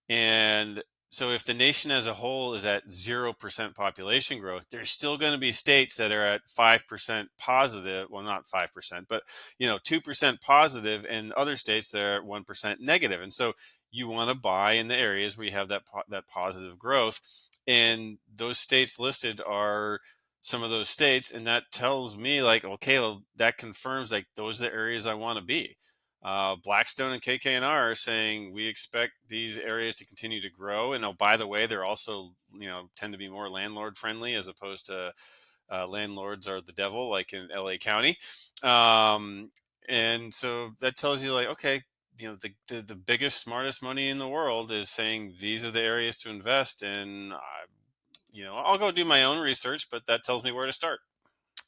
And so if the nation as a whole is at 0% population growth, there's still going to be states that are at 5% positive. Well, not 5%, but 2% positive, and other states that are at 1% negative. And so you want to buy in the areas where you have that positive growth. And those states listed are some of those states. And that tells me, like, okay, well, that confirms like those are the areas I want to be. Blackstone and KK&R are saying we expect these areas to continue to grow. And oh, by the way, they're also, tend to be more landlord friendly, as opposed to landlords are the devil, like in LA County. And so that tells you, like, okay, the biggest, smartest money in the world is saying these are the areas to invest in. I'll go do my own research, but that tells me where to start.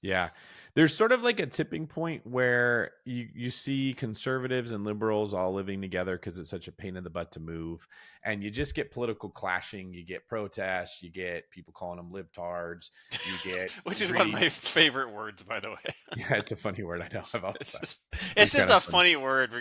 Yeah. There's sort of like a tipping point where you see conservatives and liberals all living together because it's such a pain in the butt to move. And you just get political clashing. You get protests. You get people calling them libtards. You get Which is one of greedy. my favorite words, by the way. Yeah, it's a funny word. I know. I've always It's thought just it's it's just kind of a funny. funny word.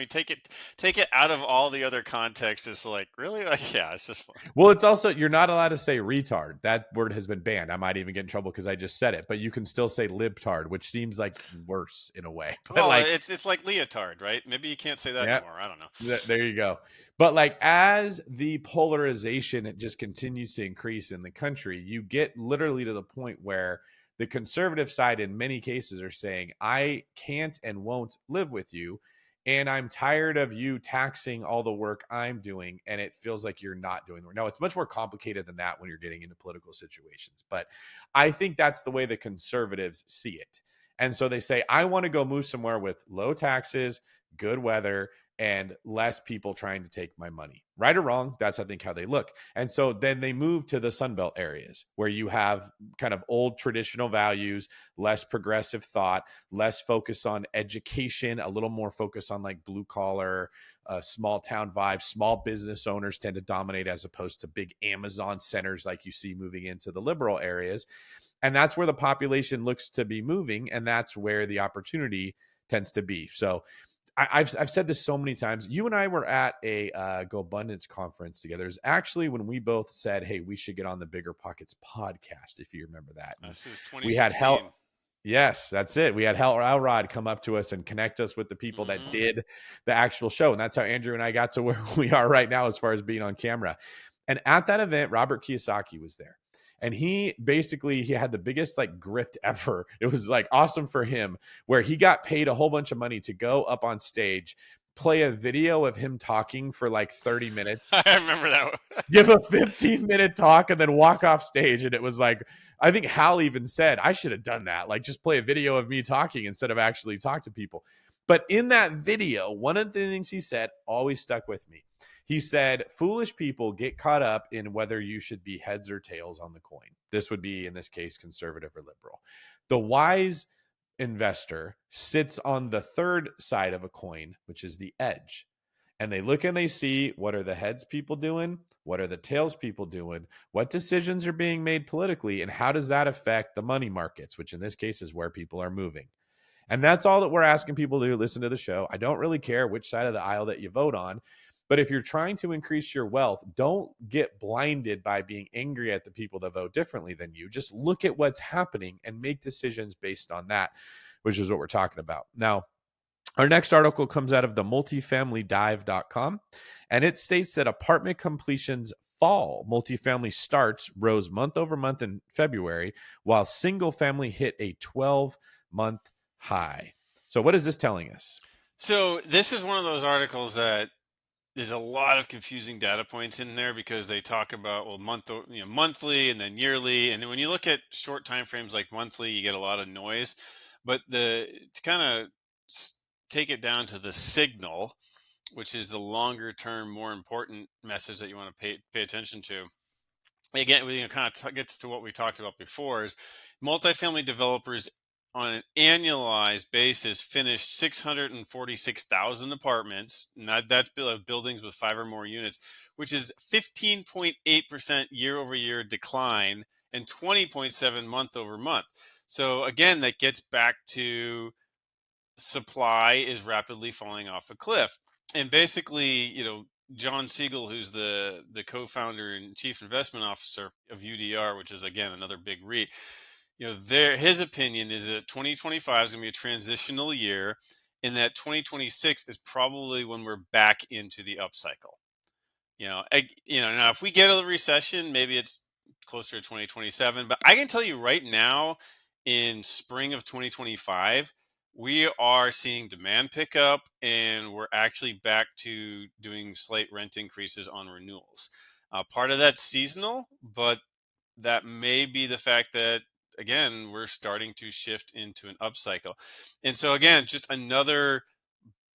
Take it out of all the other contexts. It's like, really, like, yeah, it's just fun. Well, it's also, you're not allowed to say retard. That word has been banned. I might even get in trouble because I just said it, but you can still say libtard, which seems like worse in a way. But Well, like, it's like leotard, right? Maybe you can't say that yeah, anymore. I don't know. there you go. But like, as the polarization it just continues to increase in the country, you get literally to the point where the conservative side in many cases are saying, I can't and won't live with you. And I'm tired of you taxing all the work I'm doing. And it feels like you're not doing the work. Now, it's much more complicated than that when you're getting into political situations. But I think that's the way the conservatives see it. And so they say, I want to go move somewhere with low taxes, good weather, and less people trying to take my money. Right or wrong, that's, I think, how they look. And so then they move to the Sunbelt areas where you have kind of old traditional values, less progressive thought, less focus on education, a little more focus on like blue collar, small town vibes. Small business owners tend to dominate as opposed to big Amazon centers like you see moving into the liberal areas. And that's where the population looks to be moving. And that's where the opportunity tends to be. So I've said this so many times. You and I were at a Go Abundance conference together. It's actually when we both said, hey, we should get on the Bigger Pockets podcast, if you remember that. And This is we had 2016. yes, that's it. We had Hal Elrod come up to us and connect us with the people that Mm-hmm. did the actual show. And that's how Andrew and I got to where we are right now as far as being on camera. And at that event, Robert Kiyosaki was there. And he had the biggest like grift ever. It was like awesome for him, where he got paid a whole bunch of money to go up on stage, play a video of him talking for like 30 minutes, I remember that. give a 15-minute talk, and then walk off stage. And it was like, I think Hal even said, I should have done that. Like, just play a video of me talking instead of actually talk to people. But in that video, one of the things he said always stuck with me. He said, foolish people get caught up in whether you should be heads or tails on the coin. This would be, in this case, conservative or liberal. The wise investor sits on the third side of a coin, which is the edge. And they look and they see, what are the heads people doing? What are the tails people doing? What decisions are being made politically? And how does that affect the money markets, which in this case is where people are moving? And that's all that we're asking people to do. Listen to the show. I don't really care which side of the aisle that you vote on. But if you're trying to increase your wealth, don't get blinded by being angry at the people that vote differently than you. Just look at what's happening and make decisions based on that, which is what we're talking about. Now, our next article comes out of the multifamilydive.com, and it states that apartment completions fall. Multifamily starts rose month over month in February, while single family hit a 12-month high. So what is this telling us? So this is one of those articles that there's a lot of confusing data points in there, because they talk about, well, monthly and then yearly. And when you look at short time frames like monthly, you get a lot of noise. But to kind of take it down to the signal, which is the longer term, more important message that you want to pay attention to. Again, kind of gets to what we talked about before, is multifamily developers on an annualized basis finished 646,000 apartments. That's buildings with 5 or more units, which is 15.8% year over year decline and 20.7 month over month. So again, that gets back to supply is rapidly falling off a cliff. And basically, John Siegel, who's the co-founder and chief investment officer of UDR, which is again another big REIT, his opinion is that 2025 is going to be a transitional year, and that 2026 is probably when we're back into the upcycle. Now if we get a recession, maybe it's closer to 2027. But I can tell you right now, in spring of 2025, we are seeing demand pick up, and we're actually back to doing slight rent increases on renewals. Part of that's seasonal, but that may be the fact that again we're starting to shift into an upcycle. And so again, just another,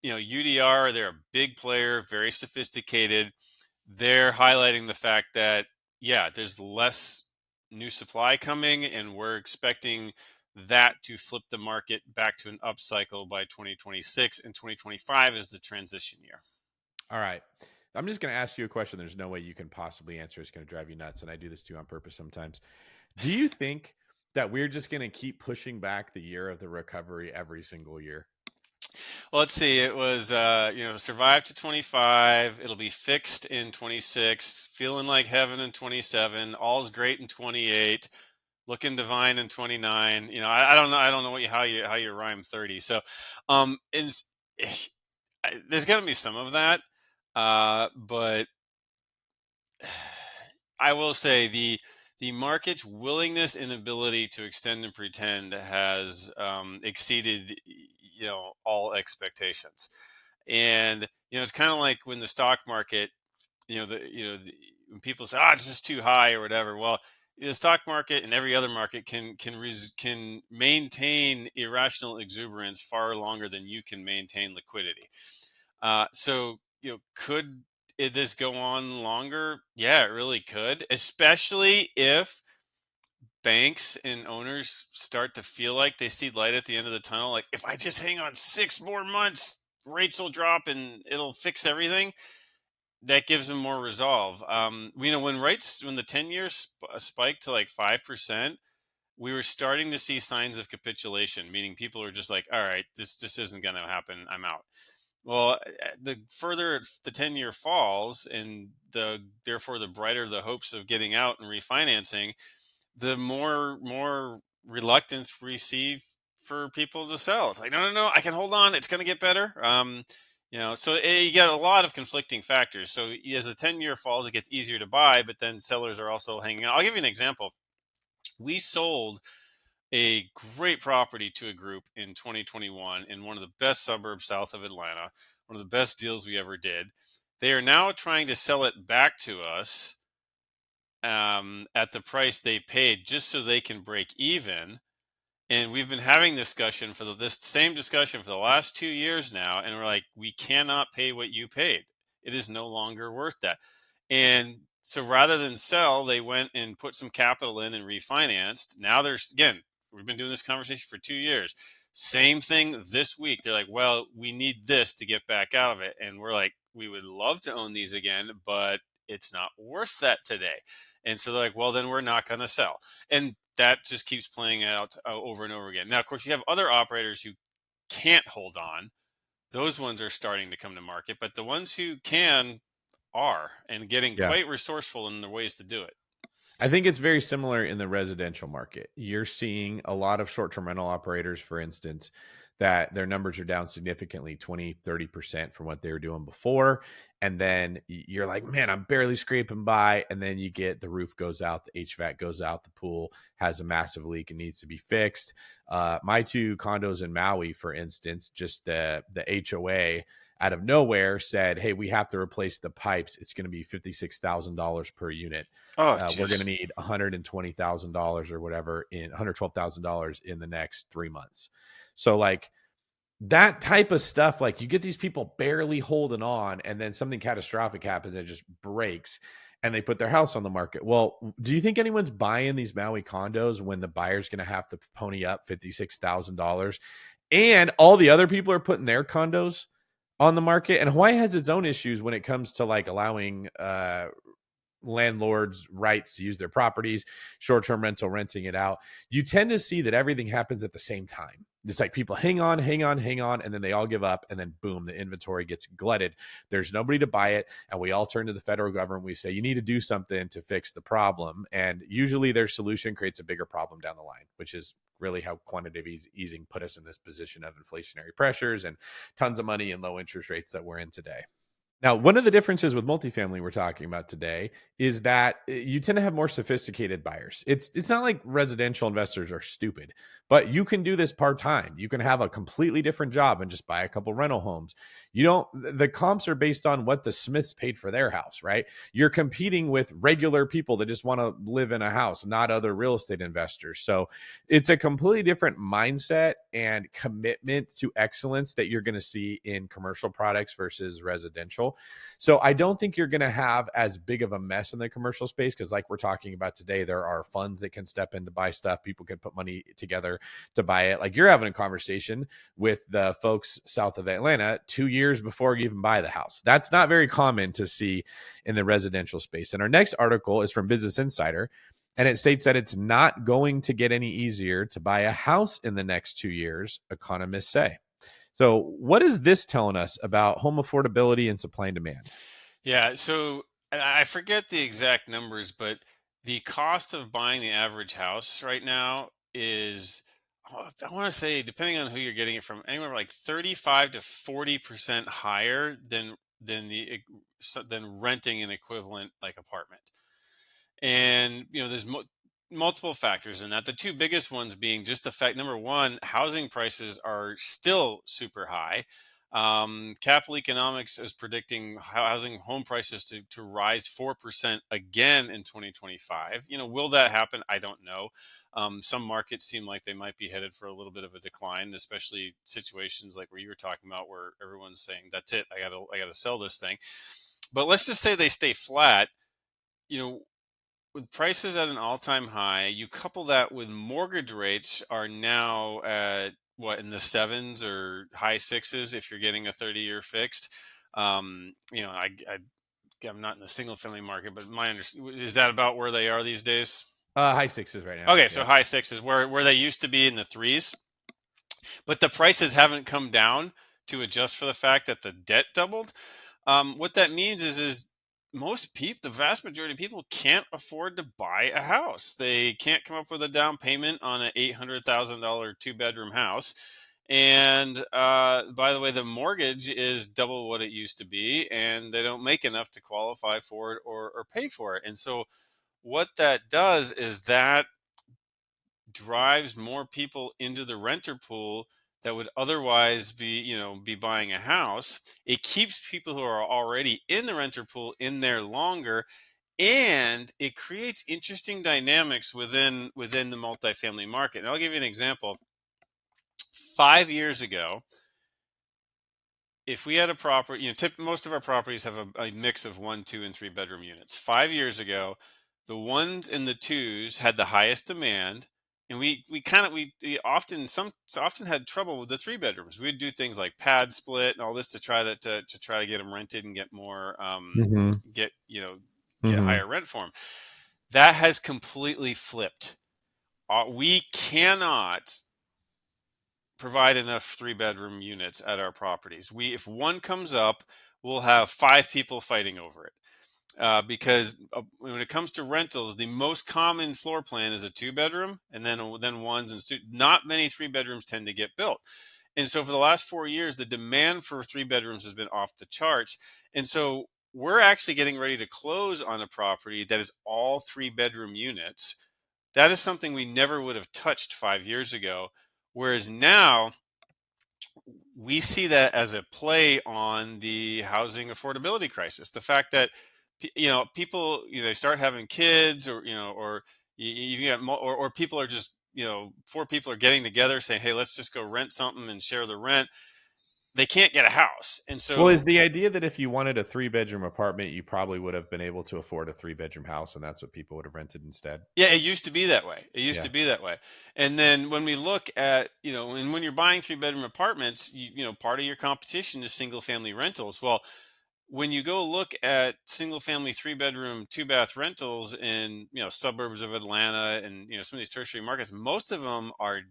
UDR, they're a big player, very sophisticated. They're highlighting the fact that, yeah, there's less new supply coming, and we're expecting that to flip the market back to an upcycle by 2026, and 2025 is the transition year. All right. I'm just going to ask you a question. There's no way you can possibly answer. It's going to drive you nuts. And I do this too on purpose sometimes. Do you think that we're just going to keep pushing back the year of the recovery every single year? Well, let's see. It was, survive to 25. It'll be fixed in 26. Feeling like heaven in 27. All's great in 28. Looking divine in 29. I don't know. I don't know how you rhyme 30. So, is there's going to be some of that, but I will say the market's willingness and ability to extend and pretend has exceeded all expectations. And it's kind of like when the stock market, when people say, it's just too high or whatever. Well, the stock market and every other market can maintain irrational exuberance far longer than you can maintain liquidity. So could this go on longer? Yeah, it really could, especially if banks and owners start to feel like they see light at the end of the tunnel. Like, if I just hang on 6 more months, rates will drop and it'll fix everything. That gives them more resolve. When the 10-year spiked to like 5%, we were starting to see signs of capitulation, meaning people are just like, all right, this just isn't going to happen. I'm out. Well, the further the 10-year falls, and therefore the brighter the hopes of getting out and refinancing, the more reluctance we see for people to sell. It's like, no, I can hold on. It's going to get better. So you get a lot of conflicting factors. So as the 10-year falls, it gets easier to buy, but then sellers are also hanging out. I'll give you an example. We sold a great property to a group in 2021 in one of the best suburbs south of Atlanta, one of the best deals we ever did. They are now trying to sell it back to us at the price they paid, just so they can break even. And we've been having this same discussion for the last 2 years now, and we're like, we cannot pay what you paid. It is no longer worth that. And so rather than sell, they went and put some capital in and refinanced. Now we've been doing this conversation for 2 years. Same thing this week. They're like, well, we need this to get back out of it. And we're like, we would love to own these again, but it's not worth that today. And so they're like, well, then we're not going to sell. And that just keeps playing out over and over again. Now, of course, you have other operators who can't hold on. Those ones are starting to come to market, but the ones who can are, and getting Yeah. quite resourceful in the ways to do it. I think it's very similar in the residential market. You're seeing a lot of short-term rental operators, for instance, that their numbers are down significantly, 20, 30% from what they were doing before. And then you're like, man, I'm barely scraping by. And then you get the roof goes out, the HVAC goes out, the pool has a massive leak and needs to be fixed. My two condos in Maui, for instance, just the HOA out of nowhere said, hey, we have to replace the pipes. It's going to be $56,000 per unit. Oh, We're going to need $120,000 or whatever in $112,000 in the next 3 months. So like that type of stuff, like you get these people barely holding on and then something catastrophic happens and it just breaks and they put their house on the market. Well, do you think anyone's buying these Maui condos when the buyer's going to have to pony up $56,000 and all the other people are putting their condos on the market? And Hawaii has its own issues when it comes to like allowing landlords' rights to use their properties, short-term rental, renting it out, you tend to see that everything happens at the same time. It's like people hang on, and then they all give up, and then boom, the inventory gets glutted. There's nobody to buy it, and we all turn to the federal government. We say, you need to do something to fix the problem. And usually their solution creates a bigger problem down the line, which is really how quantitative easing put us in this position of inflationary pressures and tons of money and low interest rates that we're in today. Now, one of the differences with multifamily we're talking about today is that you tend to have more sophisticated buyers. It's not like residential investors are stupid, but you can do this part-time. You can have a completely different job and just buy a couple rental homes. You don't The comps are based on what the Smiths paid for their house, right? You're competing with regular people that just want to live in a house, not other real estate investors. So it's a completely different mindset and commitment to excellence that you're going to see in commercial products versus residential. So I don't think you're going to have as big of a mess in the commercial space because, like we're talking about today, there are funds that can step in to buy stuff. People can put money together to buy it. Like you're having a conversation with the folks south of Atlanta 2 years before you even buy the house. That's not very common to see in the residential space. And our next article is from Business Insider. And it states that it's not going to get any easier to buy a house in the next 2 years, economists say. So, what is this telling us about home affordability and supply and demand? Yeah, so I forget the exact numbers, but the cost of buying the average house right now is, I want to say, depending on who you're getting it from, anywhere like 35 to 40% higher than renting an equivalent like apartment. And there's multiple factors in that. The two biggest ones being just the fact, number one, housing prices are still super high. Capital Economics is predicting housing home prices to rise 4% again in 2025. Will that happen? I don't know. Some markets seem like they might be headed for a little bit of a decline, especially situations like where you were talking about, where everyone's saying, "That's it, I gotta sell this thing." But let's just say they stay flat. You know, with prices at an all-time high, you couple that with mortgage rates are now at what, in the sevens or high sixes if you're getting a 30-year fixed. I'm not in the single family market, but is that about where they are these days? High sixes right now. Okay, so Yeah. high sixes, where they used to be in the threes, but the prices haven't come down to adjust for the fact that the debt doubled. What that means is most people, the vast majority of people, can't afford to buy a house. They can't come up with a down payment on an $800,000 two-bedroom house. And by the way, the mortgage is double what it used to be, and they don't make enough to qualify for it or pay for it. And so, what that does is that drives more people into the renter pool that would otherwise be buying a house. It keeps people who are already in the renter pool in there longer, and it creates interesting dynamics within the multifamily market. And I'll give you an example. 5 years ago, if we had a property, most of our properties have a mix of 1, 2, and 3 bedroom units. 5 years ago, the ones and the twos had the highest demand, and we often had trouble with the 3 bedrooms. We'd do things like pad split and all this to try to get them rented and get more Mm-hmm. get you know get Mm-hmm. higher rent for them. That has completely flipped. We cannot provide enough 3 bedroom units at our properties. If one comes up, we'll have 5 people fighting over it. Because when it comes to rentals, the most common floor plan is a 2 bedroom, and then ones and not many 3 bedrooms tend to get built. And so for the last 4 years, the demand for 3 bedrooms has been off the charts. And so we're actually getting ready to close on a property that is all 3 bedroom units. That is something we never would have touched 5 years ago. Whereas now we see that as a play on the housing affordability crisis. The fact that people they start having kids, or you get or people are just 4 people are getting together saying, "Hey, let's just go rent something and share the rent." They can't get a house, and Well, is so the idea that if you wanted a 3 bedroom apartment, you probably would have been able to afford a 3 bedroom house, and that's what people would have rented instead? yeah, it used to be that way. It used Yeah. to be that way. And then when we look at, and when you're buying 3 bedroom apartments, part of your competition is single family rentals. Well, when you go look at single family 3 bedroom 2 bath rentals in suburbs of Atlanta and some of these tertiary markets, most of them are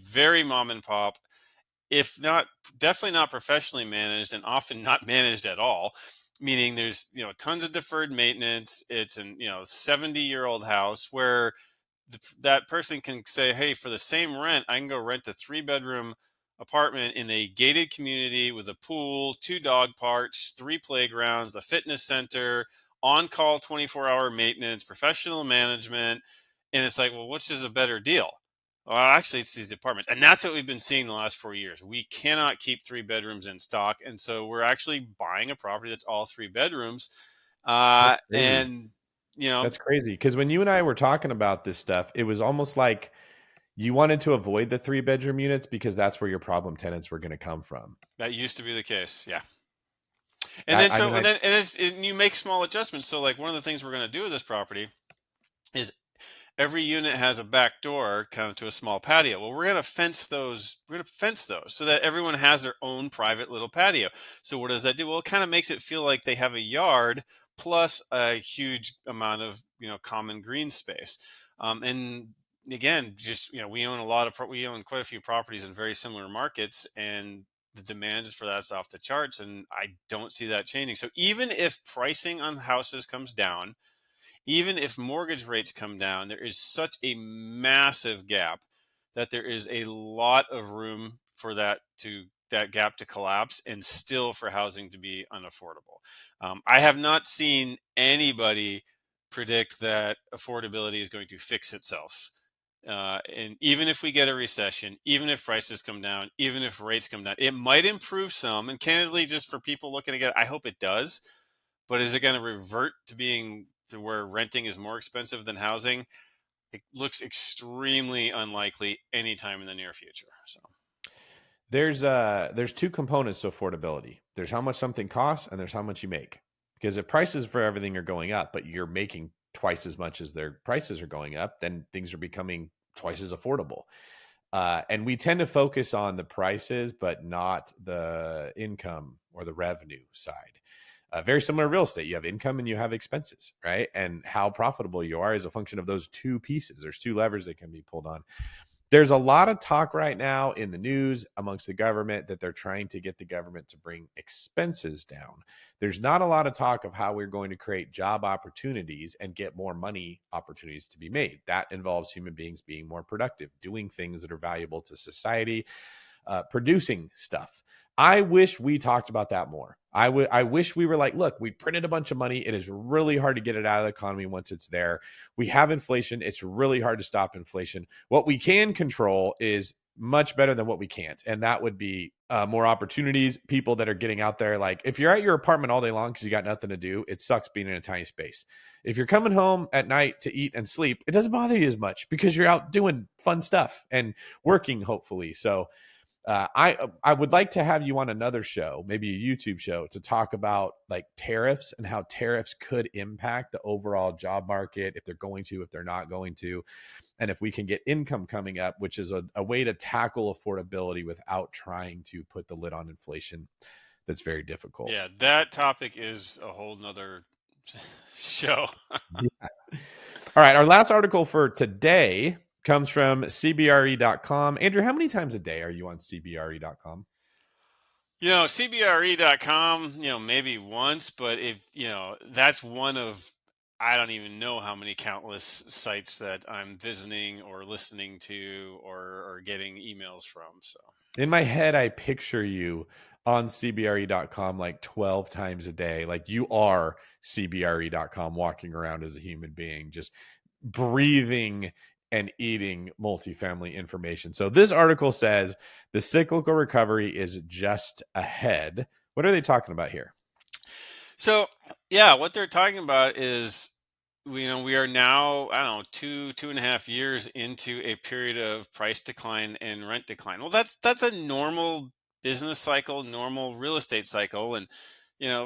very mom and pop, if not definitely not professionally managed, and often not managed at all, meaning there's tons of deferred maintenance. It's an 70-year-old house where that person can say, hey, for the same rent, I can go rent a 3 bedroom apartment in a gated community with a pool, 2 dog parks, 3 playgrounds, a fitness center, on call 24-hour maintenance, professional management. And it's like, well, which is a better deal? Well, actually, it's these apartments. And that's what we've been seeing the last 4 years. We cannot keep 3 bedrooms in stock. And so we're actually buying a property that's all 3 bedrooms. That's crazy. And, you know, That's crazy. Because when you and I were talking about this stuff, it was almost like you wanted to avoid the 3 bedroom units because that's where your problem tenants were going to come from. that used to be the case. Yeah. And I, then I so mean, and I then and you make small adjustments. So like one of the things we're going to do with this property is every unit has a back door kind of to a small patio. Well, we're going to fence those. We're going to fence those so that everyone has their own private little patio. So what does that do? Well, it kind of makes it feel like they have a yard plus a huge amount of common green space. And again, just we own we own quite a few properties in very similar markets, and the demand for that's off the charts, and I don't see that changing. So even if pricing on houses comes down, even if mortgage rates come down, there is such a massive gap that there is a lot of room for that gap to collapse and still for housing to be unaffordable. I have not seen anybody predict that affordability is going to fix itself. And even if we get a recession, even if prices come down, even if rates come down, it might improve some. And candidly, just for people looking at it, I hope it does. But is it going to revert to being to where renting is more expensive than housing? It looks extremely unlikely anytime in the near future. So there's two components to affordability. There's how much something costs and there's how much you make. Because if prices for everything are going up, but you're making twice as much as their prices are going up, then things are becoming twice as affordable. And we tend to focus on the prices, but not the income or the revenue side. Very similar to real estate. You have income and you have expenses, right? And how profitable you are is a function of those two pieces. There's two levers that can be pulled on. There's a lot of talk right now in the news amongst the government that they're trying to get the government to bring expenses down. There's not a lot of talk of how we're going to create job opportunities and get more money opportunities to be made. That involves human beings being more productive, doing things that are valuable to society, producing stuff. I wish we talked about that more. I wish we were like, look, we printed a bunch of money. It is really hard to get it out of the economy once it's there. We have inflation. It's really hard to stop inflation. What we can control is much better than what we can't. And that would be more opportunities, people that are getting out there. Like if you're at your apartment all day long because you got nothing to do, it sucks being in a tiny space. If you're coming home at night to eat and sleep, it doesn't bother you as much because you're out doing fun stuff and working, hopefully. So I would like to have you on another show, maybe a YouTube show, to talk about like tariffs and how tariffs could impact the overall job market, if they're going to, if they're not going to, and if we can get income coming up, which is a way to tackle affordability without trying to put the lid on inflation. That's very difficult. yeah, that topic is a whole nother show. Yeah. All right. Our last article for today comes from CBRE.com. Andrew, how many times a day are you on CBRE.com? CBRE.com, maybe once, but if, that's one of, I don't even know how many countless sites that I'm visiting or listening to or getting emails from. So, In my head, I picture you on CBRE.com like 12 times a day. Like you are CBRE.com walking around as a human being, just breathing and eating multifamily information. So this article says the cyclical recovery is just ahead. What are they talking about here? so yeah, what they're talking about is, we are now, I don't know, 2.5 years into a period of price decline and rent decline. Well, that's a normal business cycle, normal real estate cycle. And,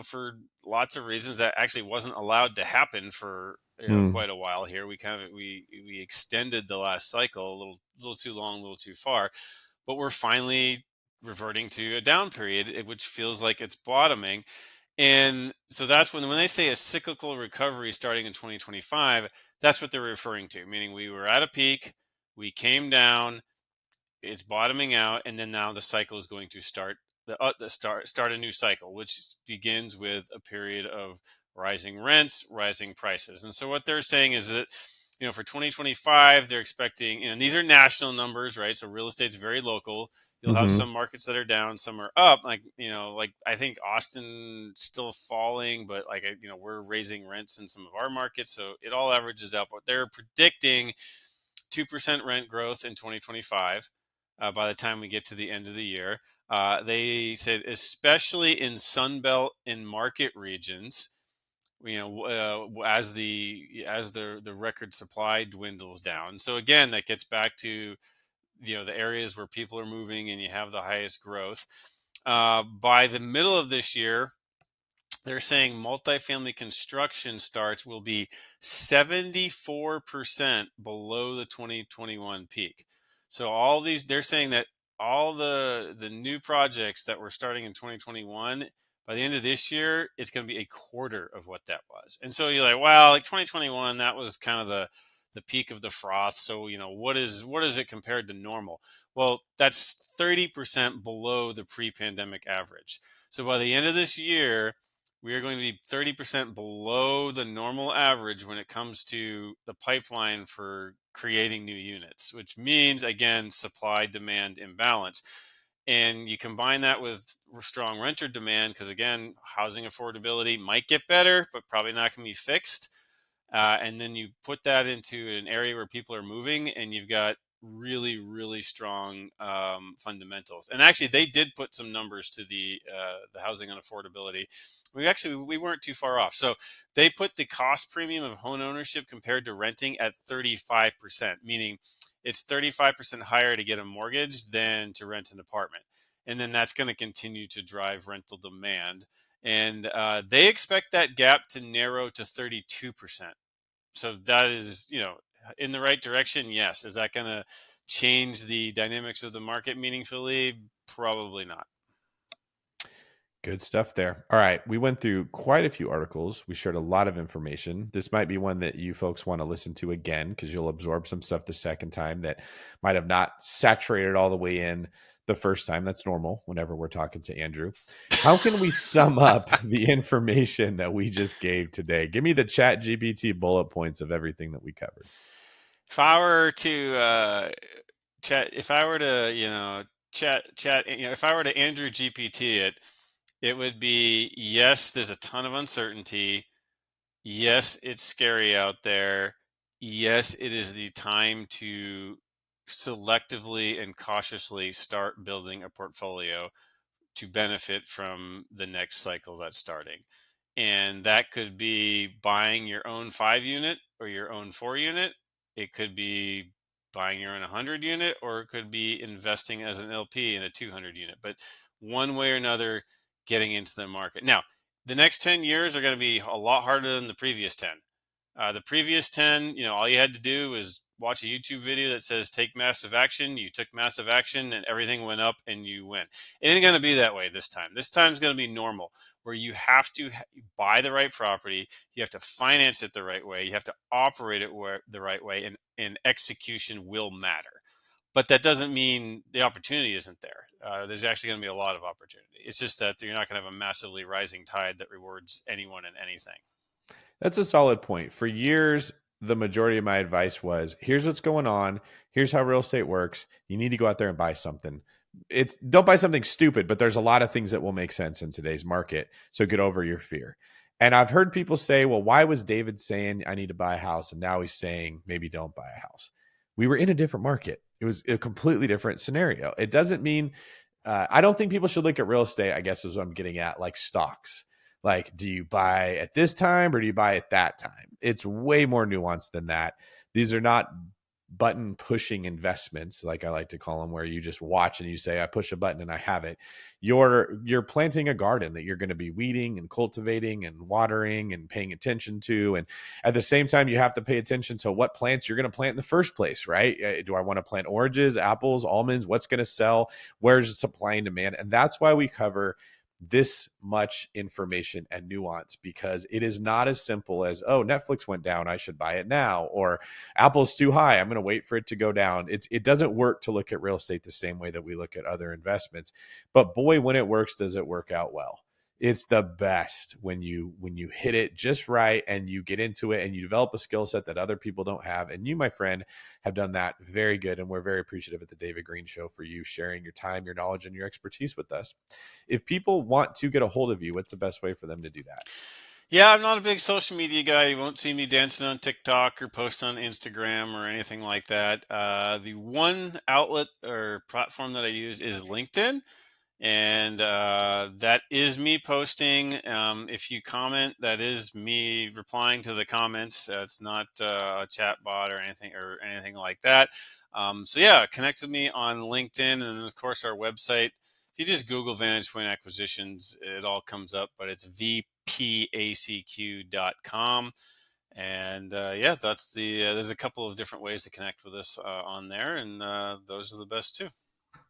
for lots of reasons that actually wasn't allowed to happen for, Mm. quite a while here. We extended the last cycle a little too long, a little too far, but we're finally reverting to a down period, which feels like it's bottoming. And so that's when they say a cyclical recovery starting in 2025, that's what they're referring to, meaning we were at a peak, we came down, it's bottoming out, and then now the cycle is going to start a new cycle, which begins with a period of rising rents, rising prices. And so what they're saying is that, for 2025, they're expecting, and these are national numbers, right? So real estate's very local. You'll have Mm-hmm. some markets that are down, some are up. Like I think Austin still falling, but we're raising rents in some of our markets, so it all averages out. But they're predicting 2% rent growth in 2025 by the time we get to the end of the year. They said, especially in Sunbelt and market regions, as the record supply dwindles down. So again, that gets back to the areas where people are moving and you have the highest growth. By the middle of this year, they're saying multifamily construction starts will be 74% below the 2021 peak. So they're saying that all the new projects that were starting in 2021, by the end of this year, it's going to be a quarter of what that was. And so you're like, well, like 2021, that was kind of the peak of the froth. So, what is it compared to normal? Well, that's 30% below the pre-pandemic average. So by the end of this year, we are going to be 30% below the normal average when it comes to the pipeline for creating new units, which means, again, supply demand imbalance. And you combine that with strong renter demand, because again, housing affordability might get better, but probably not going to be fixed. And then you put that into an area where people are moving, and you've got really, really strong fundamentals. And actually, they did put some numbers to the housing and affordability. We weren't too far off. So they put the cost premium of home ownership compared to renting at 35%, meaning it's 35% higher to get a mortgage than to rent an apartment. And then that's going to continue to drive rental demand. And they expect that gap to narrow to 32%. So that is, in the right direction. Yes. Is that going to change the dynamics of the market meaningfully? Probably not. Good stuff there. All right. We went through quite a few articles. We shared a lot of information. This might be one that you folks want to listen to again because you'll absorb some stuff the second time that might have not saturated all the way in the first time. That's normal whenever we're talking to Andrew. How can we sum up the information that we just gave today? Give me the Chat GPT bullet points of everything that we covered. If I were to chat, if I were to, chat, if I were to Andrew GPT it would be, yes, there's a ton of uncertainty. Yes, it's scary out there. Yes, it is the time to selectively and cautiously start building a portfolio to benefit from the next cycle that's starting. And that could be buying your own 5 unit or your own 4 unit. It could be buying your own 100 unit, or it could be investing as an LP in a 200 unit. But one way or another, getting into the market. Now, the next 10 years are going to be a lot harder than the previous 10. The previous 10, all you had to do was watch a YouTube video that says take massive action. You took massive action and everything went up and you win. It ain't going to be that way this time. This time is going to be normal, where you have to buy the right property. You have to finance it the right way. You have to operate it the right way, and execution will matter. But that doesn't mean the opportunity isn't there. There's actually going to be a lot of opportunity. It's just that you're not going to have a massively rising tide that rewards anyone and anything. That's a solid point. For years, the majority of my advice was here's what's going on. Here's how real estate works. You need to go out there and buy something. Don't buy something stupid, but there's a lot of things that will make sense in today's market. So get over your fear. And I've heard people say, well, why was David saying I need to buy a house? And now he's saying maybe don't buy a house. We were in a different market. It was a completely different scenario. It doesn't mean, I don't think people should look at real estate, I guess is what I'm getting at, like stocks. Like, do you buy at this time or do you buy at that time? It's way more nuanced than that. These are not button pushing investments, like I like to call them, where you just watch and you say, I push a button and I have it. You're planting a garden that you're going to be weeding and cultivating and watering and paying attention to. And at the same time, you have to pay attention to what plants you're going to plant in the first place, right? Do I want to plant oranges, apples, almonds? What's going to sell? Where's supply and demand? And that's why we cover this much information and nuance, because it is not as simple as, oh, Netflix went down, I should buy it now, or Apple's too high, I'm going to wait for it to go down. It doesn't work to look at real estate the same way that we look at other investments. But boy, when it works, does it work out well. It's the best when you hit it just right and you get into it and you develop a skill set that other people don't have. And you, my friend, have done that very good. And we're very appreciative at the David Greene Show for you sharing your time, your knowledge, and your expertise with us. If people want to get a hold of you, what's the best way for them to do that? Yeah, I'm not a big social media guy. You won't see me dancing on TikTok or post on Instagram or anything like that. The one outlet or platform that I use is LinkedIn. And that is me posting. If you comment, that is me replying to the comments. It's not a chat bot or anything like that. So yeah, connect with me on LinkedIn, and of course our website. If you just Google Vantage Point Acquisitions, it all comes up, but it's vpacq.com. And yeah, that's there's a couple of different ways to connect with us on there, and those are the best too.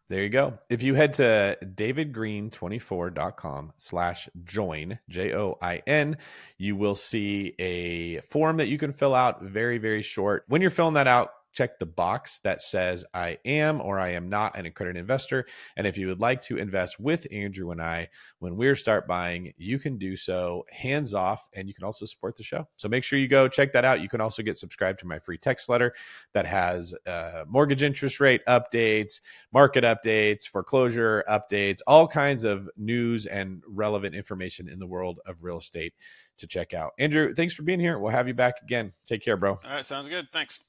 There you go. If you head to davidgreen24.com/join, JOIN, you will see a form that you can fill out, very, very short. When you're filling that out, check the box that says I am or I am not an accredited investor. And if you would like to invest with Andrew and I when we start buying, you can do so hands off, and you can also support the show. So make sure you go check that out. You can also get subscribed to my free text letter that has mortgage interest rate updates, market updates, foreclosure updates, all kinds of news and relevant information in the world of real estate to check out. Andrew, thanks for being here. We'll have you back again. Take care, bro. All right, sounds good. Thanks.